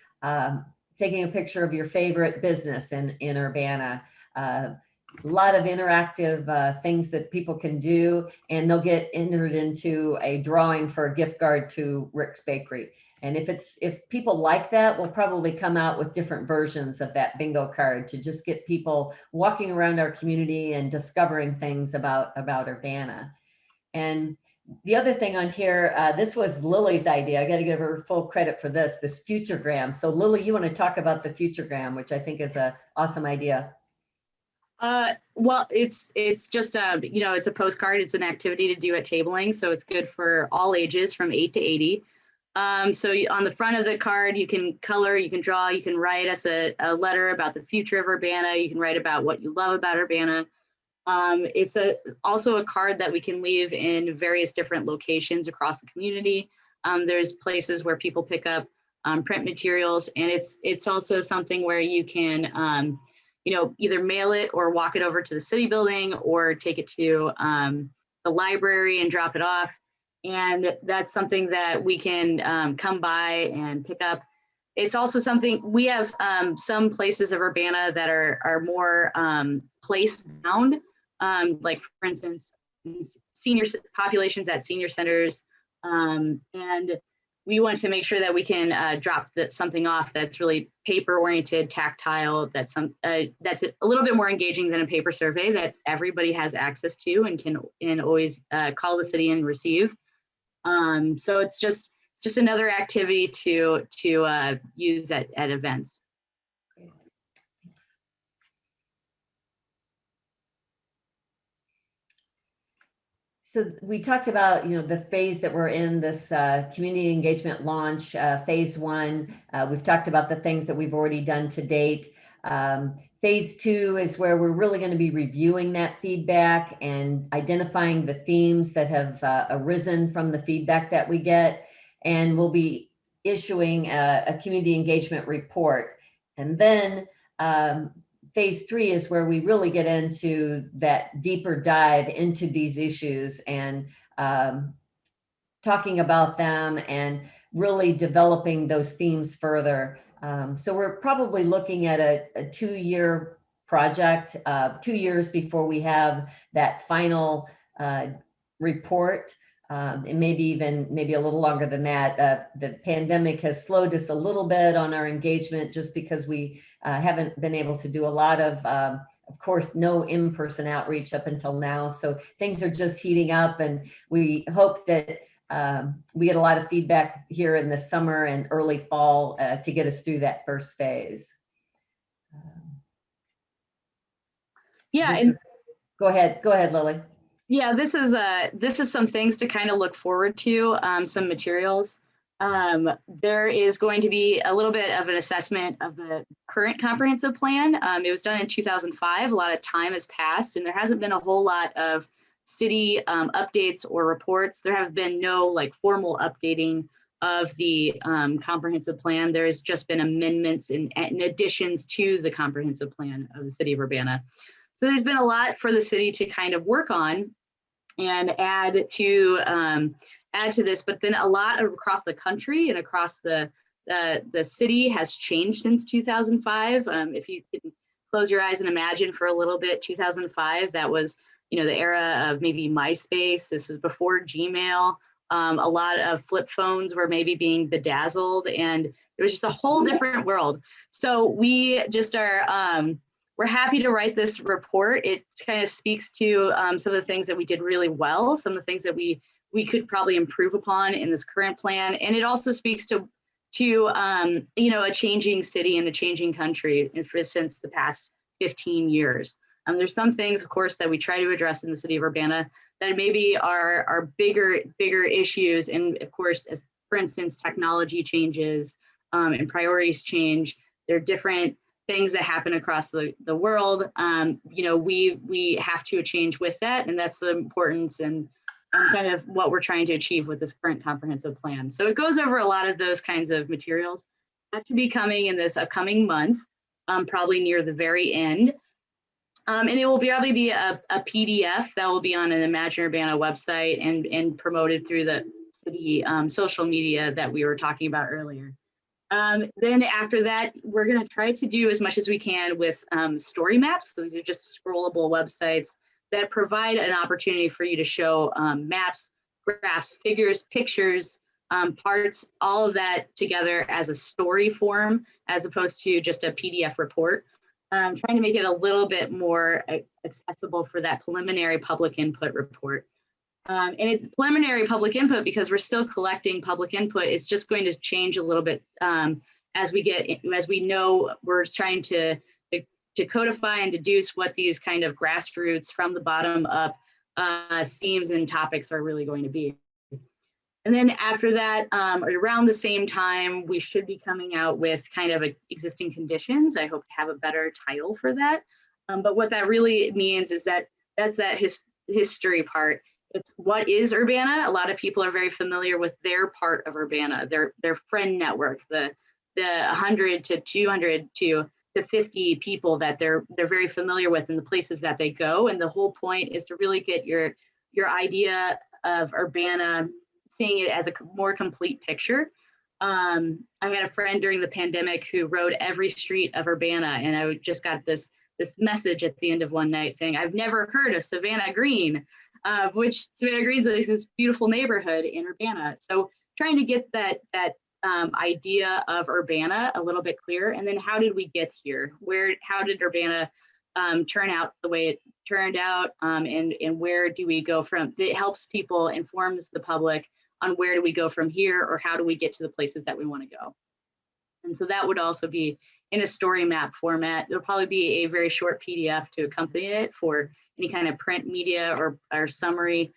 taking a picture of your favorite business in Urbana. A lot of interactive things that people can do, and they'll get entered into a drawing for a gift card to Rick's Bakery. And if people like that, we'll probably come out with different versions of that bingo card to just get people walking around our community and discovering things about Urbana. And The other thing on here, this was Lily's idea. I got to give her full credit for this Futuregram. So Lily, you want to talk about the Futuregram, which I think is an awesome idea. Well, it's just it's a postcard. It's an activity to do at tabling, so it's good for all ages from 8 to 80. So on the front of the card, you can color, you can draw, you can write us a letter about the future of Urbana. You can write about what you love about Urbana. It's also a card that we can leave in various different locations across the community. There's places where people pick up print materials, and it's also something where you can either mail it or walk it over to the city building or take it to the library and drop it off. And that's something that we can come by and pick up. It's also something, we have some places of Urbana that are more place bound, like for instance, senior populations at senior centers. And we want to make sure that we can drop something off that's really paper oriented, tactile, that's a little bit more engaging than a paper survey that everybody has access to and can always call the city and receive. So it's just another activity to use at events. So we talked about, the phase that we're in, this community engagement launch, phase 1. We've talked about the things that we've already done to date. Phase 2 is where we're really going to be reviewing that feedback and identifying the themes that have arisen from the feedback that we get. And we'll be issuing a community engagement report. And then phase 3 is where we really get into that deeper dive into these issues and talking about them and really developing those themes further. So we're probably looking at a 2-year project, 2 years before we have that final report. And maybe a little longer than that. The pandemic has slowed us a little bit on our engagement just because we haven't been able to do a lot of course, no in-person outreach up until now. So things are just heating up, and we hope that we get a lot of feedback here in the summer and early fall to get us through that first phase. Go ahead, Lily. Yeah, this is some things to kind of look forward to, some materials. There is going to be a little bit of an assessment of the current comprehensive plan. It was done in 2005. A lot of time has passed, and there hasn't been a whole lot of city updates or reports. There have been no formal updating of the comprehensive plan. There's just been amendments and additions to the comprehensive plan of the city of Urbana. So there's been a lot for the city to kind of work on and add to this, but then a lot across the country and across the city has changed since 2005. If you can close your eyes and imagine for a little bit, 2005, that was the era of maybe MySpace. This was before Gmail. A lot of flip phones were maybe being bedazzled, and it was just a whole different world. So we just are we're happy to write this report. It kind of speaks to some of the things that we did really well, some of the things that we could probably improve upon in this current plan. And it also speaks to a changing city and a changing country since the past 15 years. There's some things, of course, that we try to address in the city of Urbana that maybe are bigger issues. And of course, as for instance, technology changes and priorities change. There are different things that happen across the world. We have to change with that, and that's the importance and kind of what we're trying to achieve with this current comprehensive plan. So it goes over a lot of those kinds of materials. That should be coming in this upcoming month, probably near the very end. And it will probably be a PDF that will be on an Imagine Urbana website and promoted through the city social media that we were talking about earlier. Then after that, we're going to try to do as much as we can with story maps. So these are just scrollable websites that provide an opportunity for you to show maps, graphs, figures, pictures, parts, all of that together as a story form, as opposed to just a PDF report. Trying to make it a little bit more accessible for that preliminary public input report. And it's preliminary public input because we're still collecting public input. It's just going to change a little bit as we know, we're trying to codify and deduce what these kind of grassroots from the bottom up themes and topics are really going to be. And then after that, around the same time, we should be coming out with kind of existing conditions. I hope to have a better title for that. But what that really means is that that's that history part. It's what is Urbana? A lot of people are very familiar with their part of Urbana, their friend network, the 100 to 200 to 50 people that they're very familiar with in the places that they go. And the whole point is to really get your idea of Urbana, seeing it as a more complete picture. I had a friend during the pandemic who rode every street of Urbana, and I just got this message at the end of one night saying, I've never heard of Savannah Green, which Savannah Green is this beautiful neighborhood in Urbana. So trying to get that idea of Urbana a little bit clearer, and then how did we get here? How did Urbana turn out the way it turned out, and where do we go from? It helps people, informs the public on where do we go from here, or how do we get to the places that we want to go. And so that would also be in a story map format. There'll probably be a very short PDF to accompany it for any kind of print media or summary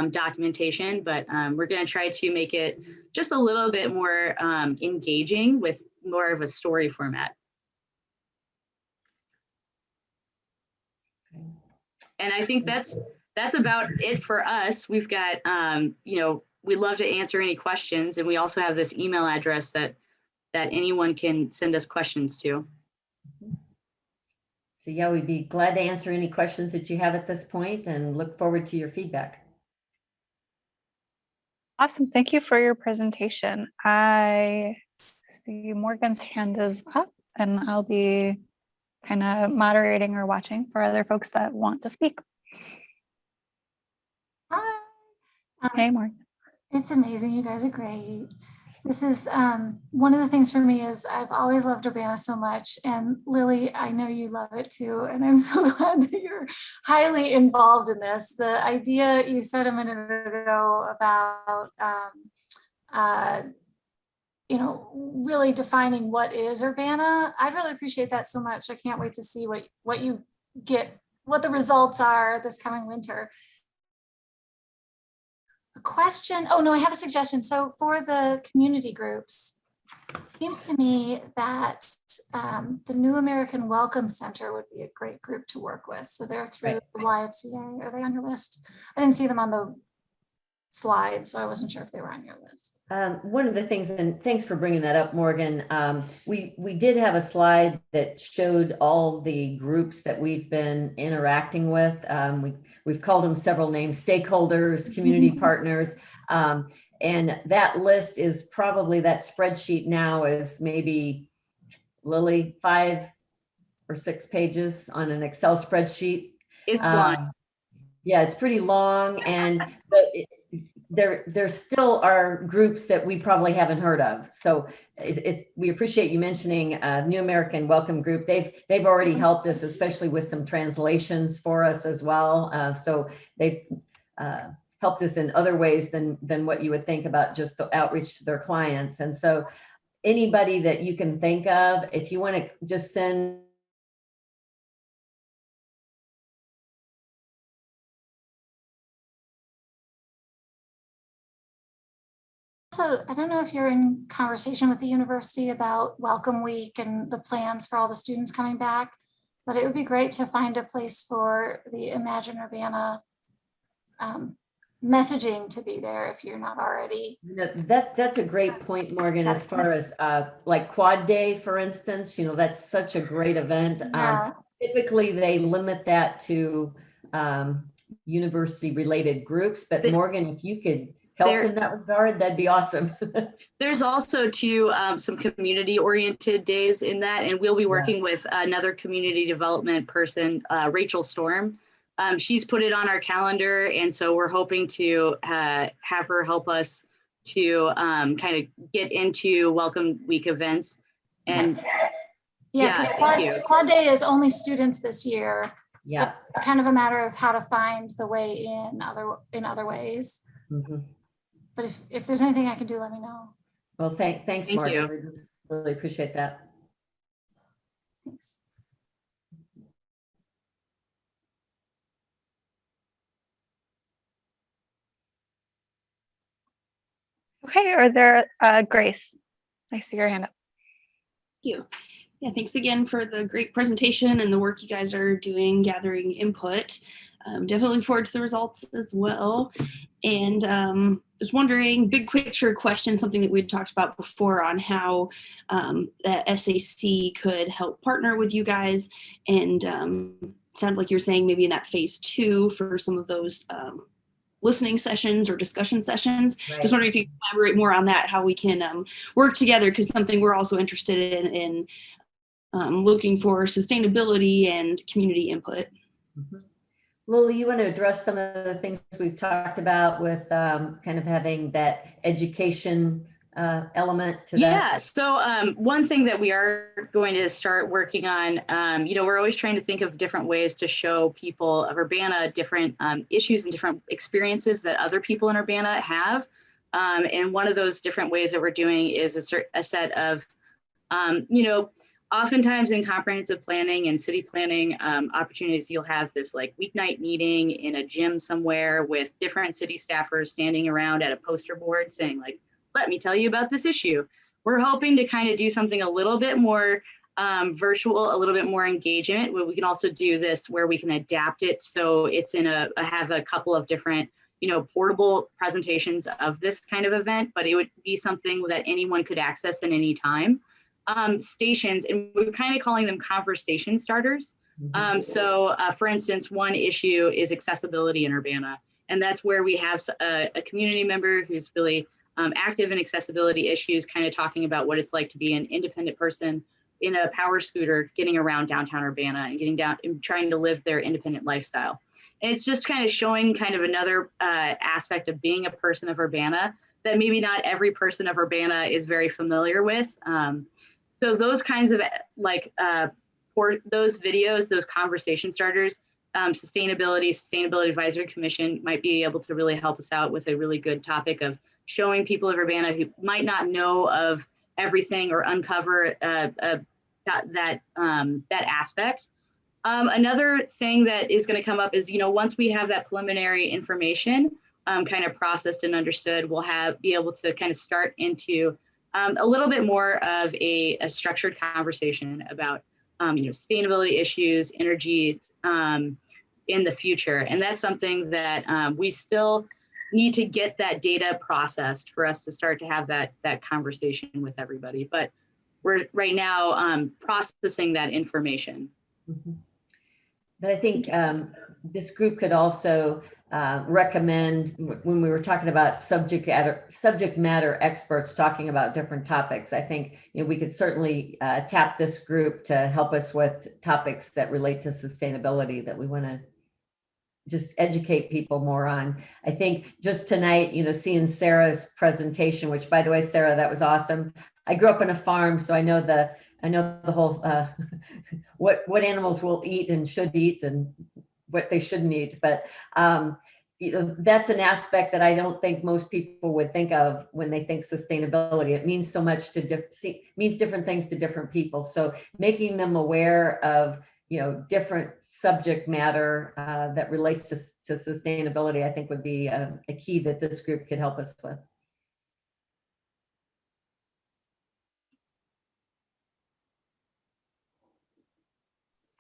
documentation, but we're going to try to make it just a little bit more engaging with more of a story format. And I think that's about it for us. We've got, we'd love to answer any questions, and we also have this email address that anyone can send us questions to. So yeah, we'd be glad to answer any questions that you have at this point and look forward to your feedback. Awesome. Thank you for your presentation. I see Morgan's hand is up, and I'll be kind of moderating or watching for other folks that want to speak. Hi. Hey, Morgan. It's amazing. You guys are great. This is one of the things for me is I've always loved Urbana so much, and Lily, I know you love it too, and I'm so glad that you're highly involved in this. The idea you said a minute ago about really defining what is Urbana, I'd really appreciate that so much. I can't wait to see what you get, what the results are this coming winter. A question, oh no, I have a suggestion. So for the community groups, it seems to me that the New American Welcome Center would be a great group to work with. So they're through the YMCA. Are they on your list? I didn't see them on the slide, so I wasn't sure if they were on your list. One of the things, and thanks for bringing that up, Morgan, we did have a slide that showed all the groups that we've been interacting with. We've called them several names: stakeholders, community partners, and that list is probably, that spreadsheet now is maybe, Lily, 5 or 6 pages on an Excel spreadsheet. It's long. Yeah, it's pretty long, and there still are groups that we probably haven't heard of. So we appreciate you mentioning New American Welcome Group. They've already helped us, especially with some translations for us as well. So they've helped us in other ways than what you would think about just the outreach to their clients. And so anybody that you can think of, if you want to just send Also, I don't know if you're in conversation with the university about Welcome Week and the plans for all the students coming back, but it would be great to find a place for the Imagine Urbana messaging to be there if you're not already. That's a great point, Morgan, as far as like Quad Day, for instance, that's such a great event. Yeah. Typically, they limit that to university related groups, but Morgan, if you could help in that regard, that'd be awesome. There's also too some community oriented days in that, and we'll be working with another community development person, Rachel Storm. She's put it on our calendar, and so we're hoping to have her help us to kind of get into Welcome Week events. And yeah, because Quad Day is only students this year. Yeah. it's kind of a matter of how to find the way in other ways. Mhm. But if there's anything I can do, let me know. Well, thanks, Thank Mark. you. I really appreciate that. Thanks. Okay, are there, Grace? I see your hand up. Thank you. Yeah, thanks again for the great presentation and the work you guys are doing gathering input. Definitely look forward to the results as well. And was wondering, big picture question, something that we'd talked about before on how the SAC could help partner with you guys. And sounded like you were saying maybe in that phase 2 for some of those listening sessions or discussion sessions. Right. Just wondering if you could elaborate more on that, how we can work together, because something we're also interested in looking for sustainability and community input. Mhm. Lily, you want to address some of the things we've talked about with kind of having that education element to that? Yeah, so one thing that we are going to start working on, we're always trying to think of different ways to show people of Urbana different issues and different experiences that other people in Urbana have. And one of those different ways that we're doing is a set of, oftentimes in comprehensive planning and city planning opportunities, you'll have this like weeknight meeting in a gym somewhere with different city staffers standing around at a poster board saying like, let me tell you about this issue. We're hoping to kind of do something a little bit more virtual, a little bit more engagement, where we can also do this where we can adapt it so it's in have a couple of different, portable presentations of this kind of event, but it would be something that anyone could access at any time. Stations, and we're kind of calling them conversation starters. So for instance, one issue is accessibility in Urbana, and that's where we have a community member who's really active in accessibility issues, kind of talking about what it's like to be an independent person in a power scooter, getting around downtown Urbana and getting down and trying to live their independent lifestyle. And it's just kind of showing kind of another aspect of being a person of Urbana that maybe not every person of Urbana is very familiar with. So those kinds of those videos, those conversation starters, Sustainability Advisory Commission might be able to really help us out with a really good topic of showing people of Urbana who might not know of everything or uncover that aspect. Another thing that is going to come up is, once we have that preliminary information kind of processed and understood, we'll be able to kind of start into a little bit more of a structured conversation about sustainability issues, energy in the future. And that's something that we still need to get that data processed for us to start to have that conversation with everybody. But we're right now processing that information. Mm-hmm. But I think this group could also recommend, when we were talking about subject matter experts talking about different topics, I think we could certainly tap this group to help us with topics that relate to sustainability that we want to just educate people more on. I think just tonight, seeing Sarah's presentation, which by the way, Sarah, that was awesome. I grew up on a farm, so I know the whole what animals will eat and should eat and what they shouldn't eat. But that's an aspect that I don't think most people would think of when they think sustainability. It means so much means different things to different people. So making them aware of different subject matter that relates to sustainability, I think would be a key that this group could help us with.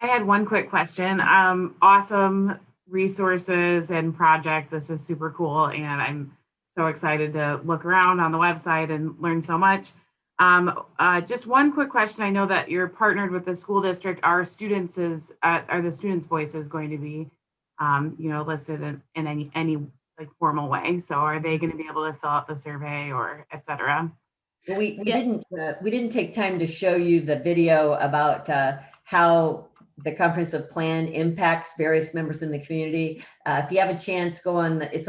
I had one quick question. Awesome resources and project. This is super cool. And I'm so excited to look around on the website and learn so much. Just one quick question. I know that you're partnered with the school district. Are the students' voices going to be, listed in any like formal way? So are they going to be able to fill out the survey or et cetera? Well, we didn't take time to show you the video about how the comprehensive plan impacts various members in the community. If you have a chance, it's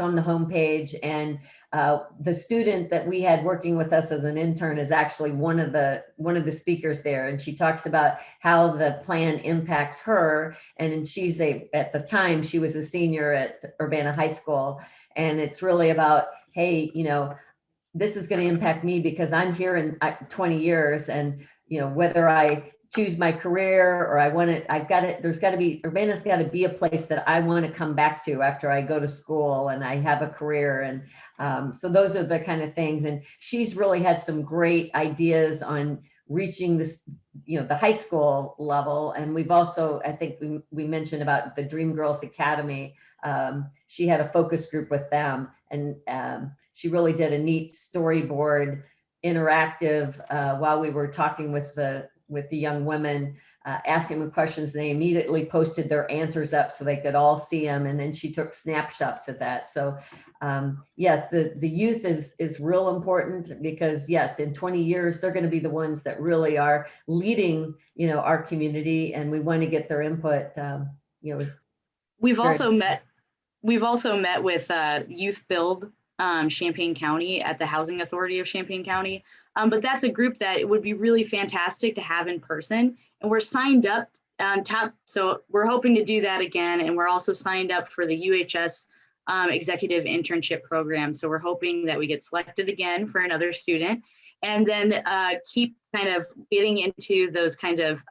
on the homepage, and The student that we had working with us as an intern is actually one of the speakers there, and she talks about how the plan impacts her. And she's at the time she was a senior at Urbana High School, and it's really about, hey, this is going to impact me because I'm here in 20 years, and whether I choose my career or Urbana's got to be a place that I want to come back to after I go to school and I have a career. And so those are the kind of things. And she's really had some great ideas on reaching this, the high school level. And we've also, I think we mentioned about the Dream Girls Academy. She had a focus group with them, and she really did a neat storyboard interactive while we were talking with the young women, asking them questions. They immediately posted their answers up so they could all see them. And then she took snapshots of that. So yes, the youth is real important, because yes, in 20 years, they're going to be the ones that really are leading, our community, and we want to get their input. We've also met with Youth Build Champaign County at the Housing Authority of Champaign County. But that's a group that it would be really fantastic to have in person. And we're signed up on top. So we're hoping to do that again. And we're also signed up for the UHS Executive Internship Program. So we're hoping that we get selected again for another student, and then keep kind of getting into those kind of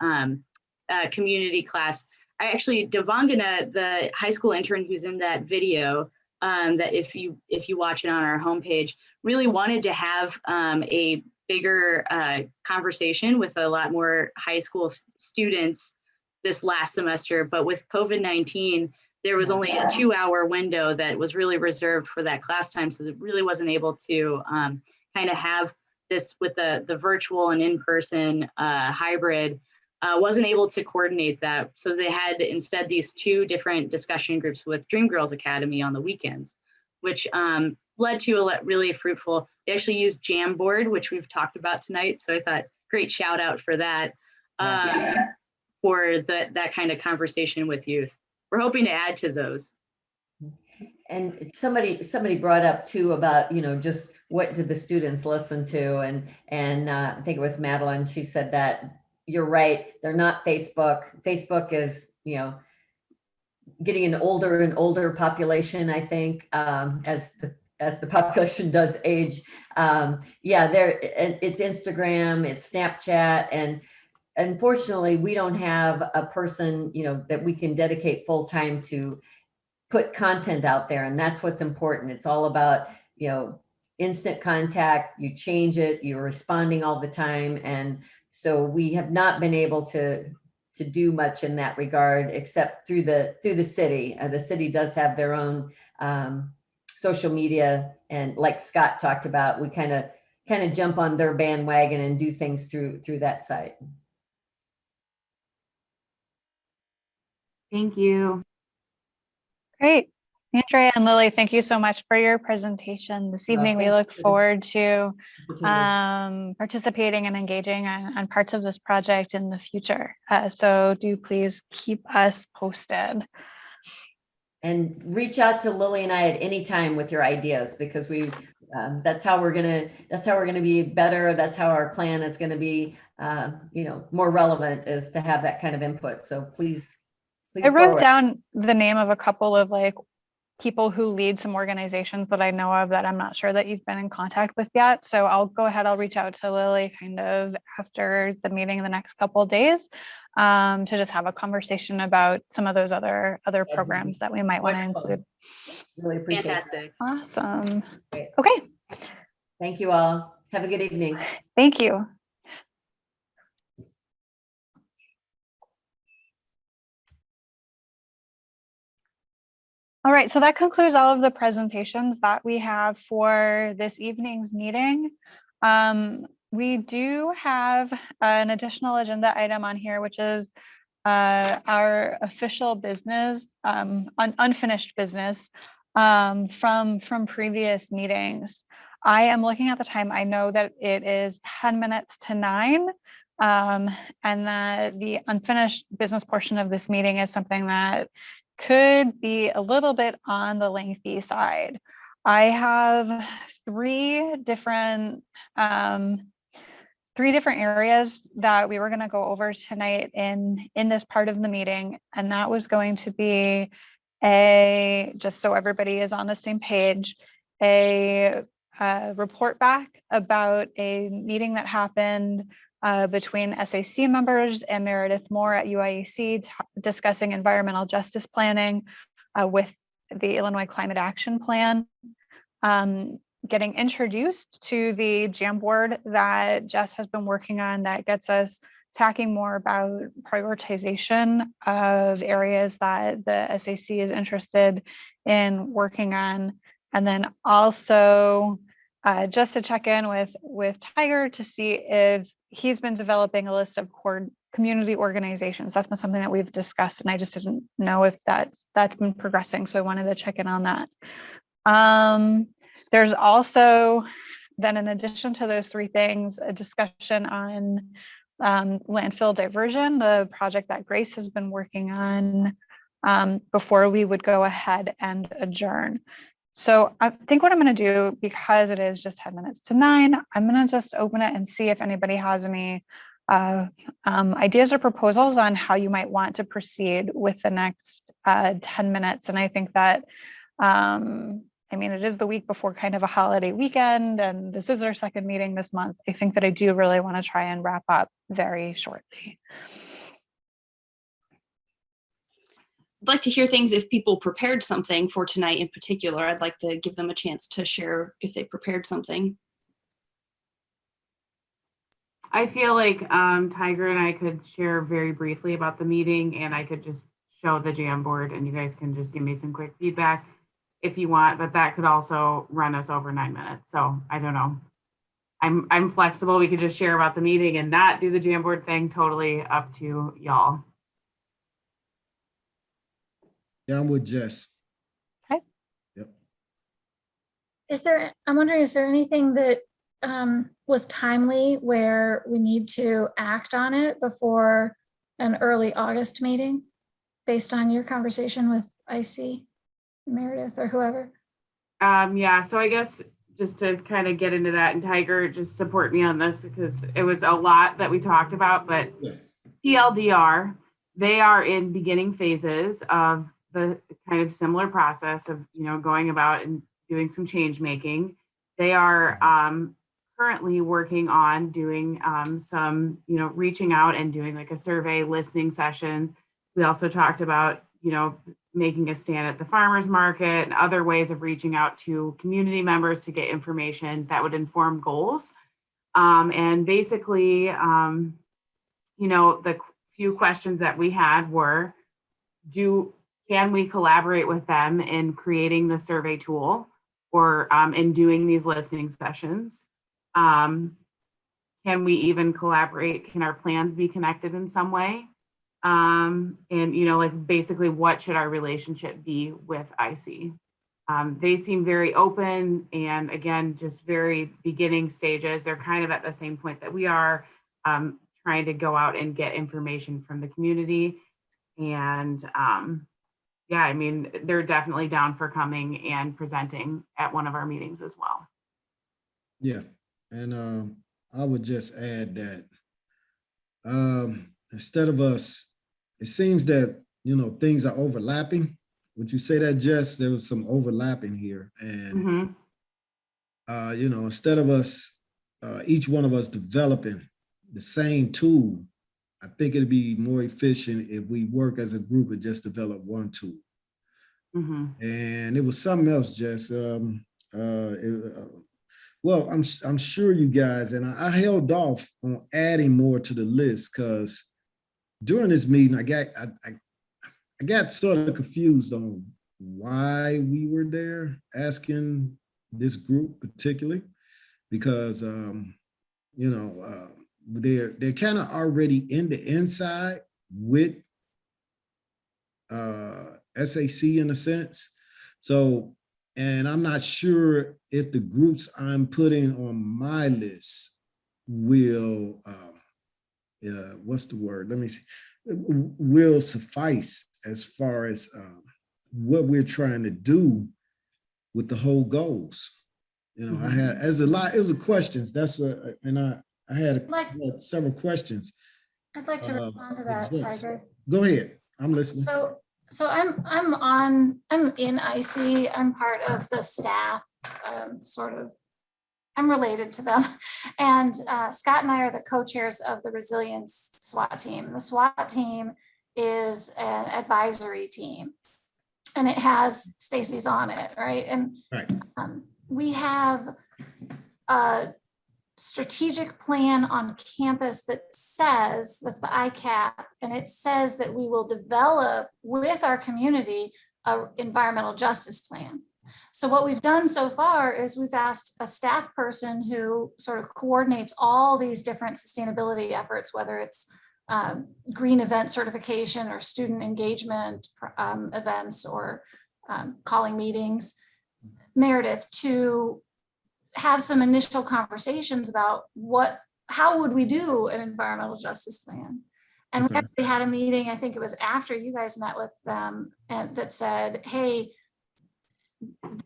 community class. Devangana, the high school intern who's in that video, that if you watch it on our homepage, really wanted to have a bigger conversation with a lot more high school students this last semester. But with COVID-19, there was only a 2-hour window that was really reserved for that class time. So it really wasn't able to kind of have this with the virtual and in-person hybrid. Wasn't able to coordinate that. So they had instead these 2 different discussion groups with Dream Girls Academy on the weekends, which led to a really fruitful, they actually used Jamboard, which we've talked about tonight. So I thought, great shout out for that, for that kind of conversation with youth. We're hoping to add to those. And somebody brought up too about, just what did the students listen to? And I think it was Madeline, she said that, you're right, they're not Facebook. Facebook is, getting an older and older population, I think, as the population does age. It's Instagram, it's Snapchat, and unfortunately, we don't have a person, that we can dedicate full time to put content out there, and that's what's important. It's all about, instant contact. You change it, you're responding all the time, and so we have not been able to do much in that regard, except through the city. The city does have their own social media, and like Scott talked about, we kind of jump on their bandwagon and do things through that site. Thank you. Great. Andrea and Lily, thank you so much for your presentation this evening. We look forward to participating and engaging on parts of this project in the future. So do please keep us posted. And reach out to Lily and I at any time with your ideas, because that's how we're gonna be better. That's how our plan is gonna be, more relevant, is to have that kind of input. So please I wrote down the name of a couple of people who lead some organizations that I know of that I'm not sure that you've been in contact with yet. So I'll reach out to Lily kind of after the meeting in the next couple of days, to just have a conversation about some of those other programs that we might want to include. Really appreciate it. Fantastic. Awesome. Okay. Thank you all. Have a good evening. Thank you. All right, so that concludes all of the presentations that we have for this evening's meeting. We do have an additional agenda item on here, which is our official business, unfinished business from previous meetings. I am looking at the time. I know that it is 10 minutes to 9. And that the unfinished business portion of this meeting is something that could be a little bit on the lengthy side. I have three different areas that we were going to go over tonight in this part of the meeting, and that was going to be just so everybody is on the same page, a report back about a meeting that happened between SAC members and Meredith Moore at UIAC discussing environmental justice planning with the Illinois Climate Action Plan. Getting introduced to the Jamboard that Jess has been working on that gets us talking more about prioritization of areas that the SAC is interested in working on. And then also just to check in with Tiger to see if he's been developing a list of core community organizations. That's been something that we've discussed, and I just didn't know if that's been progressing. So I wanted to check in on that. There's also then, in addition to those three things, a discussion on landfill diversion, the project that Grace has been working on before we would go ahead and adjourn. So I think what I'm going to do, because it is just 10 minutes to 9, I'm going to just open it and see if anybody has any ideas or proposals on how you might want to proceed with the next 10 minutes. And I think that I mean, it is the week before kind of a holiday weekend, and this is our second meeting this month. I think that I do really want to try and wrap up very shortly. I'd like to hear things if people prepared something for tonight in particular. I'd like to give them a chance to share if they prepared something. I feel like Tiger and I could share very briefly about the meeting, and I could just show the Jamboard, and you guys can just give me some quick feedback if you want, but that could also run us over 9 minutes. So I don't know. I'm flexible. We could just share about the meeting and not do the Jamboard thing. Totally up to y'all. Yeah, I'm with Jess. Okay. Yep. I'm wondering, is there anything that was timely where we need to act on it before an early August meeting based on your conversation with IC? Meredith or whoever? Yeah, so I guess just to kind of get into that, and Tiger, just support me on this because it was a lot that we talked about, but PLDR, they are in beginning phases of the kind of similar process of, going about and doing some change making. They are currently working on doing some, reaching out and doing like a survey, listening sessions. We also talked about, making a stand at the farmers market and other ways of reaching out to community members to get information that would inform goals. And basically, the few questions that we had were, can we collaborate with them in creating the survey tool or in doing these listening sessions? Can we even collaborate? Can our plans be connected in some way? And like basically what should our relationship be with IC? They seem very open, and again, just very beginning stages. They're kind of at the same point that we are, trying to go out and get information from the community. And yeah, I mean, they're definitely down for coming and presenting at one of our meetings as well. Yeah, and I would just add that instead of us, it seems that, things are overlapping. Would you say that, Jess? There was some overlapping here. And, instead of us, each one of us developing the same tool, I think it'd be more efficient if we work as a group and just develop one tool. And it was something else, Jess. Well, I'm sure you guys, and I held off on adding more to the list because during this meeting, I got sort of confused on why we were there asking this group particularly, because they're kind of already in the inside with SAC in a sense. So, and I'm not sure if the groups I'm putting on my list will, what's the word? Let me see. Will suffice as far as what we're trying to do with the whole goals. You know, I had as a lot, it was a questions. That's what, and I had several questions. I'd like to respond to that, Yes. Tiger. Go ahead. I'm listening. So I'm in IC. I'm part of the staff, I'm related to them. And Scott and I are the co-chairs of the Resilience SWAT team. The SWAT team is an advisory team, and it has Stacy's on it, right? And we have a strategic plan on campus that says, that's the ICAP, and it says that we will develop with our community an environmental justice plan. So what we've done so far is we've asked a staff person who sort of coordinates all these different sustainability efforts, whether it's green event certification or student engagement events or calling meetings, Meredith, to have some initial conversations about how would we do an environmental justice plan. And we actually had a meeting, I think it was after you guys met with them, and that said, hey,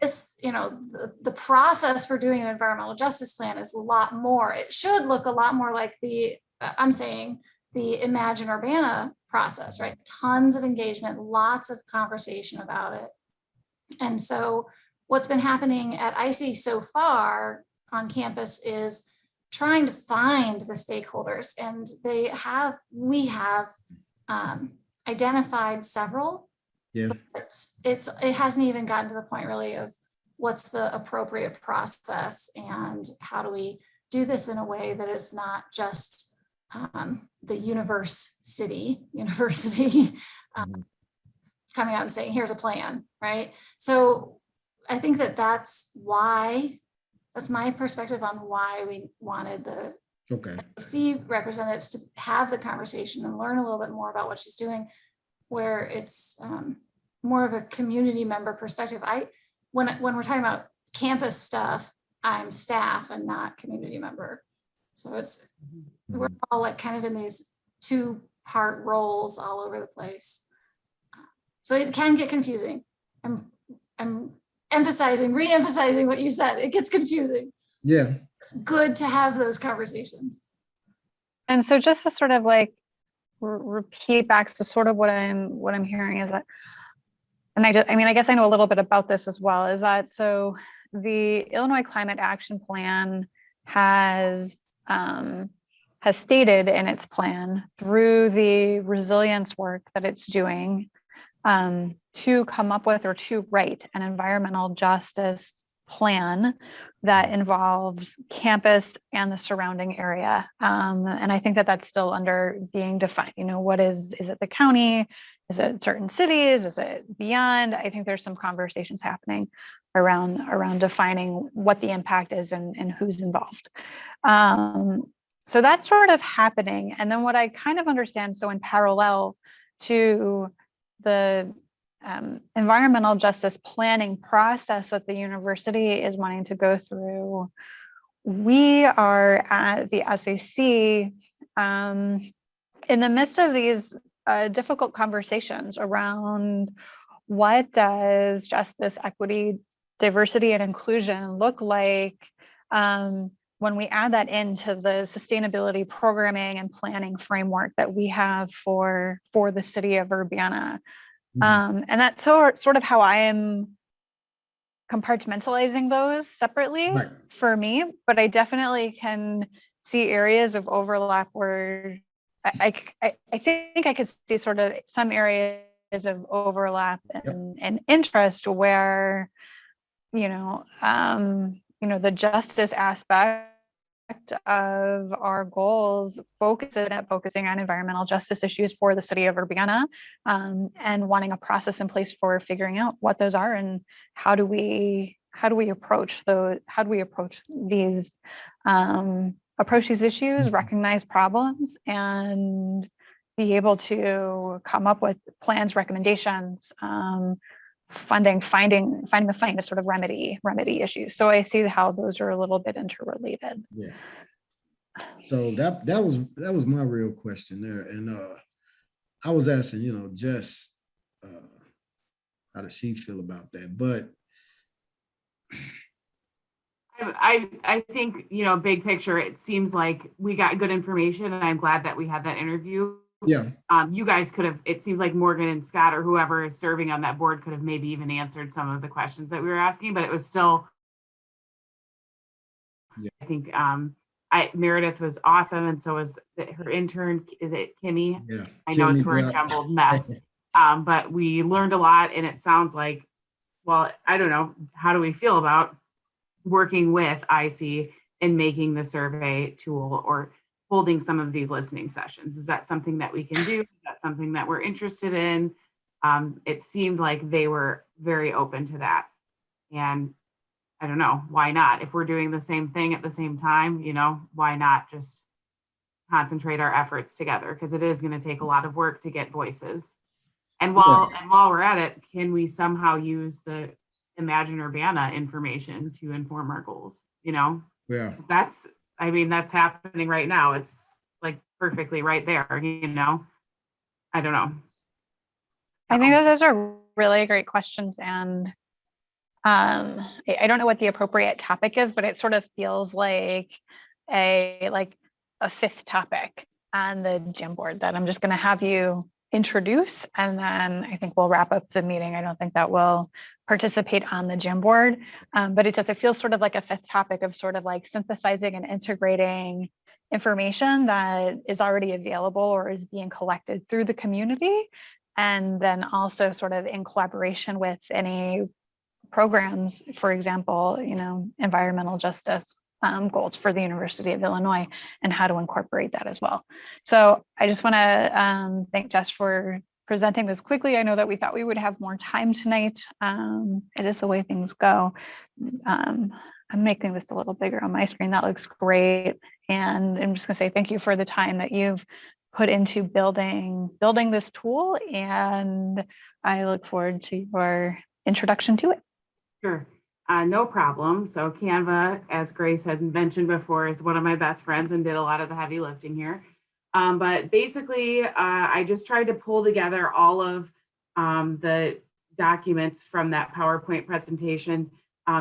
this, the process for doing an environmental justice plan is a lot more. It should look a lot more like the Imagine Urbana process, right? Tons of engagement, lots of conversation about it. And so what's been happening at IC so far on campus is trying to find the stakeholders, and we have identified several. Yeah. It hasn't even gotten to the point really of what's the appropriate process and how do we do this in a way that is not just the university coming out and saying, here's a plan, right? So I think that's my perspective on why we wanted the IC representatives to have the conversation and learn a little bit more about what she's doing, where it's more of a community member perspective. When we're talking about campus stuff, I'm staff and not community member. So we're all like kind of in these 2-part roles all over the place. So it can get confusing. I'm re-emphasizing what you said. It gets confusing. Yeah. It's good to have those conversations. And so just to sort of like repeat back to sort of what I'm hearing is that, and I guess I know a little bit about this as well, is that so the Illinois Climate Action Plan has stated in its plan through the resilience work that it's doing to come up with or to write an environmental justice plan that involves campus and the surrounding area. And I think that that's still under being defined. What is it the county? Is it certain cities? Is it beyond? I think there's some conversations happening around defining what the impact is and who's involved. So that's sort of happening. And then what I kind of understand, so in parallel to the environmental justice planning process that the university is wanting to go through, we are at the SAC in the midst of these difficult conversations around what does justice, equity, diversity, and inclusion look like when we add that into the sustainability programming and planning framework that we have for the city of Urbana. And that's sort of how I am compartmentalizing those separately for me, but I definitely can see areas of overlap where I think I could see sort of some areas of overlap and interest where, the justice aspect of our goals focusing on environmental justice issues for the city of Urbana, and wanting a process in place for figuring out what those are and how do we approach these issues, recognize problems, and be able to come up with plans, recommendations, finding the funding to sort of remedy issues. So I see how those are a little bit interrelated. Yeah. So that was my real question there, and I was asking, Jess, how does she feel about that? But I think, you know, big picture, it seems like we got good information, and I'm glad that we had that interview. Yeah, You guys could have, it seems like Morgan and Scott or whoever is serving on that board could have maybe even answered some of the questions that we were asking, but it was still, Yeah. I think Meredith was awesome, and so was her intern, is it Kimmy? yeah. I know it's Kimmy, we're a yeah. jumbled mess, but we learned a lot, and it sounds like, well, I don't know, how do we feel about working with IC and making the survey tool or holding some of these listening sessions? Is that something that we can do? Is that something that we're interested in? It seemed like they were very open to that. And I don't know, why not? If we're doing the same thing at the same time, you know, why not just concentrate our efforts together? Because it is going to take a lot of work to get voices. And while we're at it, can we somehow use the Imagine Urbana information to inform our goals? You know, Yeah. that's happening right now. It's like perfectly right there, you know. I don't know. I think that those are really great questions, and I don't know what the appropriate topic is, but it sort of feels like a fifth topic on the Jam board that I'm just going to have you introduce, and then I think we'll wrap up the meeting. I don't think that we'll participate on the Jam board, but it feels sort of like a fifth topic of sort of like synthesizing and integrating information that is already available or is being collected through the community, and then also sort of in collaboration with any programs, for example, you know, environmental justice goals for the University of Illinois, and how to incorporate that as well. So I just want to thank Jess for presenting this quickly. I know that we thought we would have more time tonight. It is the way things go. I'm making this a little bigger on my screen. That looks great. And I'm just going to say thank you for the time that you've put into building this tool. And I look forward to your introduction to it. Sure. No problem. So Canva, as Grace has mentioned before, is one of my best friends and did a lot of the heavy lifting here. But basically, I just tried to pull together all of the documents from that PowerPoint presentation,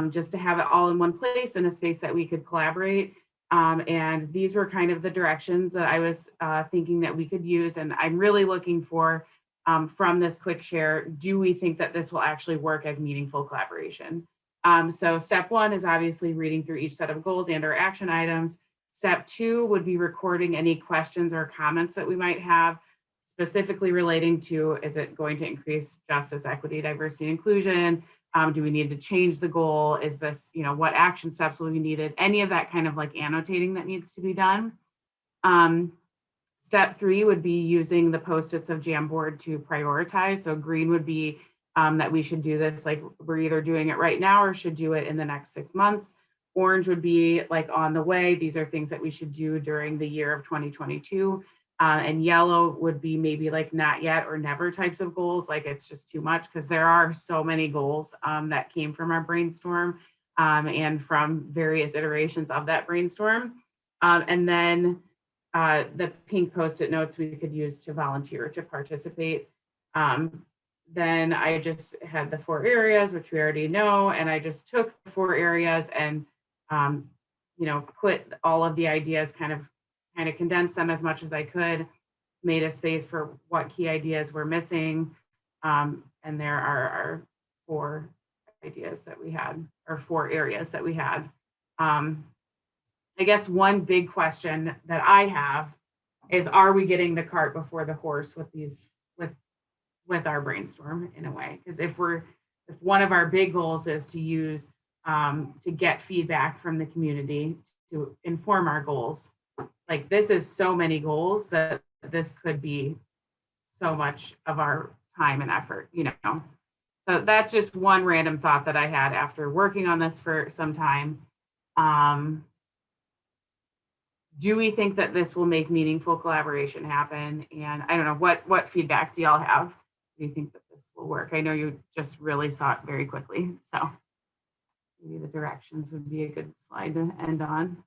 just to have it all in one place in a space that we could collaborate. And these were kind of the directions that I was thinking that we could use. And I'm really looking for, from this quick share, do we think that this will actually work as meaningful collaboration? So step one is obviously reading through each set of goals and or action items. Step two would be recording any questions or comments that we might have, specifically relating to, is it going to increase justice, equity, diversity, and inclusion? Do we need to change the goal? Is this, you know, what action steps will be needed? Any of that kind of like annotating that needs to be done. Step three would be using the Post-its of Jamboard to prioritize. So green would be that we should do this, like we're either doing it right now or should do it in the next 6 months. Orange would be like on the way. These are things that we should do during the year of 2022. And yellow would be maybe like not yet or never types of goals. Like it's just too much, because there are so many goals that came from our brainstorm and from various iterations of that brainstorm. And then the pink Post-it notes we could use to volunteer to participate. Then I just had the 4 areas, which we already know, and I just took the 4 areas and you know, put all of the ideas, kind of condensed them as much as I could, made a space for what key ideas were missing, and there are our 4 ideas that we had, or 4 areas that we had. I guess one big question that I have is, are we getting the cart before the horse with these, with our brainstorm in a way? Because if one of our big goals is to use to get feedback from the community to inform our goals, like this is so many goals that this could be so much of our time and effort, you know. So that's just one random thought that I had after working on this for some time. Do we think that this will make meaningful collaboration happen? And I don't know, what feedback do y'all have? Do you think that this will work? I know you just really saw it very quickly, so maybe the directions would be a good slide to end on.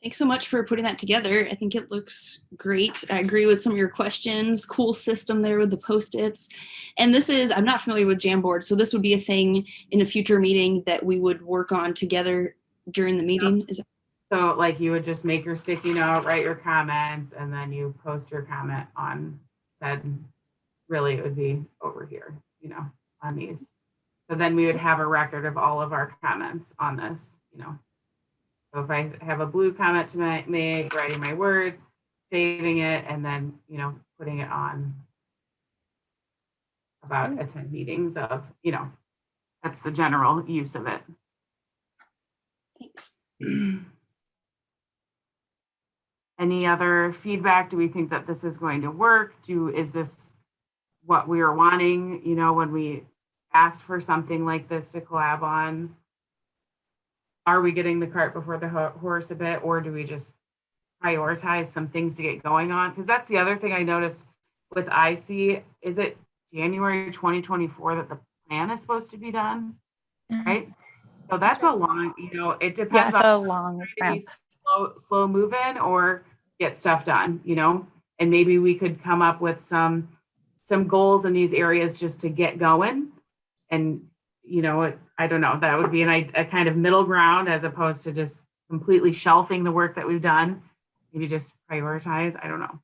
Thanks so much for putting that together. I think it looks great. I agree with some of your questions. Cool system there with the Post-its. And this is, I'm not familiar with Jamboard, so this would be a thing in a future meeting that we would work on together during the meeting. Is that So like you would just make your sticky note, write your comments, and then you post your comment on said, really it would be over here, you know, on these. So then we would have a record of all of our comments on this, you know. So if I have a blue comment to make, writing my words, saving it, and then, you know, putting it on about attend meetings of, you know, that's the general use of it. Thanks. Any other feedback? Do we think that this is going to work? Is this what we were wanting, you know, when we asked for something like this to collab on? Are we getting the cart before the horse a bit, or do we just prioritize some things to get going on? Because that's the other thing I noticed with IC. Is it January 2024 that the plan is supposed to be done, right? So that's a long, you know, it Yeah, depends it's on a long ramp. slow moving or get stuff done, you know, and maybe we could come up with some goals in these areas just to get going. And, you know, I don't know, that would be a kind of middle ground as opposed to just completely shelving the work that we've done. Maybe just prioritize. I don't know.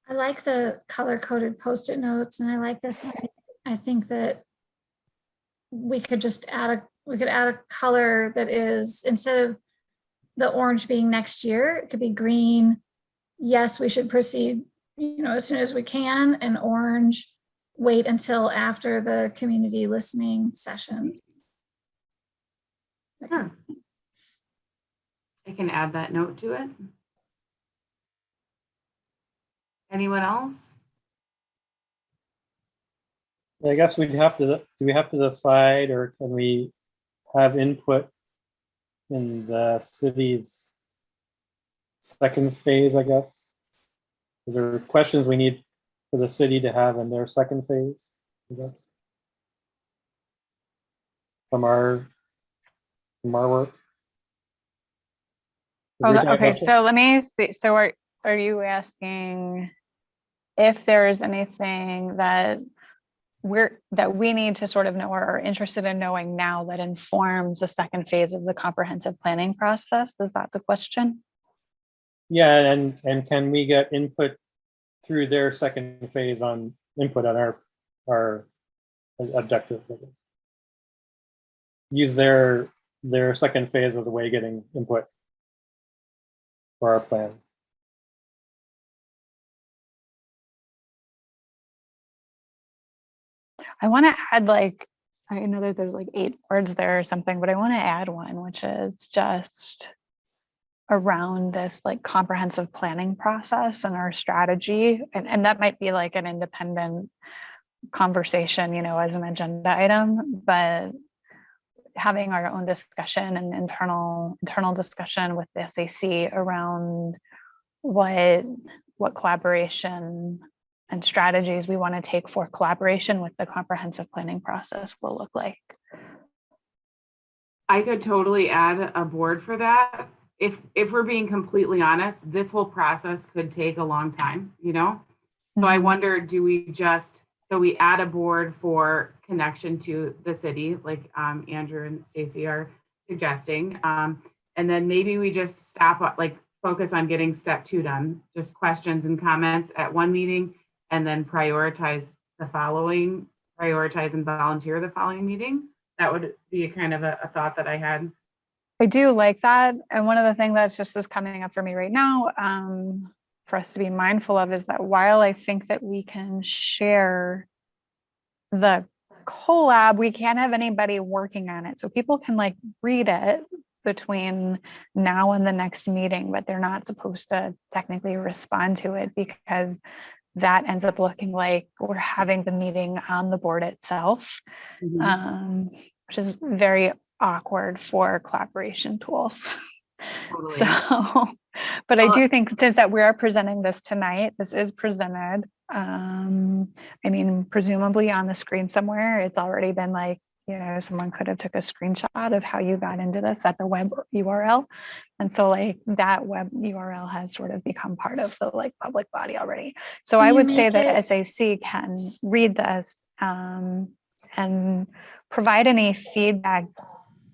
I like the color-coded Post-it notes, and I like this. I think that we could just add a color that is, instead of the orange being next year, it could be green. Yes, we should proceed, you know, as soon as we can, and orange, wait until after the community listening sessions. Sure. I can add that note to it. Anyone else? I guess do we have to decide, or can we have input in the city's second phase, I guess? Is there questions we need for the city to have in their second phase, I guess? From our work? Oh, okay, so let me see. So are you asking if there's anything that we need to sort of know or are interested in knowing now that informs the second phase of the comprehensive planning process? Is that the question? Yeah, and can we get input through their second phase on input on our objectives, I guess? Use their second phase of the way getting input for our plan. I want to add, like, I know that there's like 8 words there or something, but I want to add one, which is just around this like comprehensive planning process and our strategy. And that might be like an independent conversation, you know, as an agenda item, but having our own discussion and internal discussion with the SAC around what collaboration and strategies we want to take for collaboration with the comprehensive planning process will look like. I could totally add a board for that. If we're being completely honest, this whole process could take a long time, you know? So I wonder, do we we add a board for connection to the city, like Andrew and Stacy are suggesting. And then maybe we just stop, like focus on getting step 2 done, just questions and comments at one meeting, and then prioritize and volunteer the following meeting. That would be a kind of a thought that I had. I do like that. And one of the things that's just is coming up for me right now for us to be mindful of is that while I think that we can share the collab, we can't have anybody working on it. So people can like read it between now and the next meeting, but they're not supposed to technically respond to it, because that ends up looking like we're having the meeting on the board itself, which is very awkward for collaboration tools. Totally. So, but I do think since that we are presenting this tonight, this is presented. I mean, presumably on the screen somewhere, it's already been like someone could have took a screenshot of how you got into this at the web URL. And so like that web URL has sort of become part of the like public body already. So I Can you would say make that it- SAC can read this and provide any feedback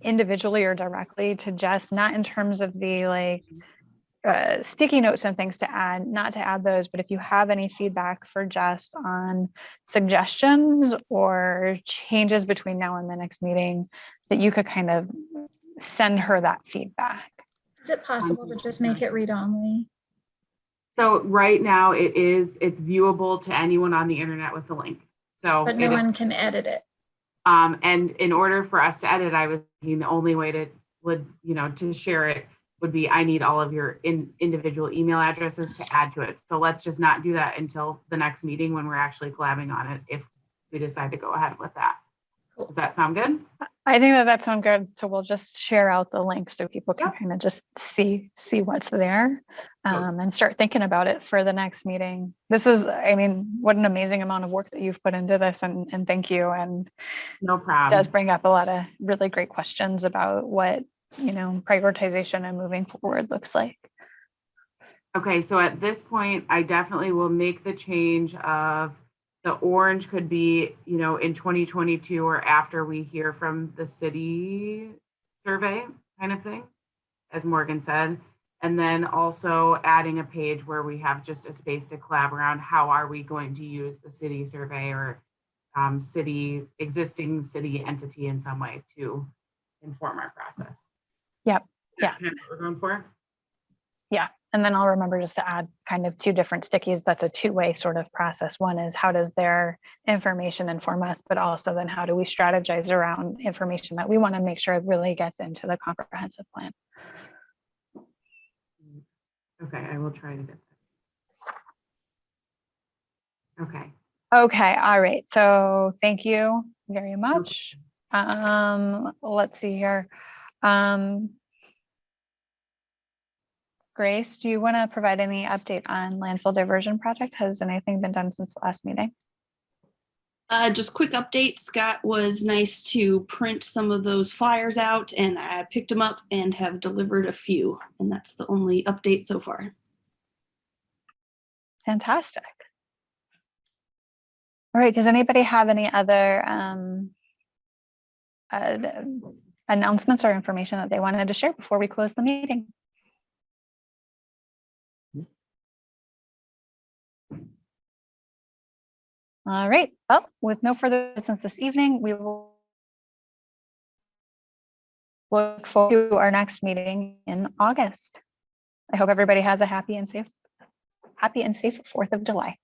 individually or directly to Jess, not in terms of the like sticky notes and things to add, not to add those, but if you have any feedback for Jess on suggestions or changes between now and the next meeting, that you could kind of send her that feedback. Is it possible to just make it read only? So right now it's viewable to anyone on the internet with the link. So But no one can edit it. and in order for us to edit, I was thinking the only way to share it would be I need all of your individual email addresses to add to it. So let's just not do that until the next meeting when we're actually collabing on it, if we decide to go ahead with that. Cool. Does that sound good? I think that sounds good. So we'll just share out the link so people can Yep. kind of just see what's there and start thinking about it for the next meeting. This is, I mean, what an amazing amount of work that you've put into this, and thank you. And No it problem. does bring up a lot of really great questions about what, prioritization and moving forward looks like. Okay, so at this point, I definitely will make the change of the orange could be, in 2022 or after we hear from the city survey kind of thing, as Morgan said. And then also adding a page where we have just a space to collab around how are we going to use the city survey or existing city entity in some way to inform our process. Yep. Is that kind of what we're going for? Yeah. And then I'll remember just to add kind of two different stickies. That's a two-way sort of process. One is how does their information inform us, but also then how do we strategize around information that we want to make sure it really gets into the comprehensive plan. Okay, I will try to get that. Okay. Okay. All right. So thank you very much. Let's see here. Grace, do you want to provide any update on landfill diversion project? Has anything been done since the last meeting? Just quick update. Scott was nice to print some of those flyers out, and I picked them up and have delivered a few. And that's the only update so far. Fantastic. All right. Does anybody have any other announcements or information that they wanted to share before we close the meeting? All right. Well, with no further business this evening, we will look forward to our next meeting in August. I hope everybody has a happy and safe 4th of July.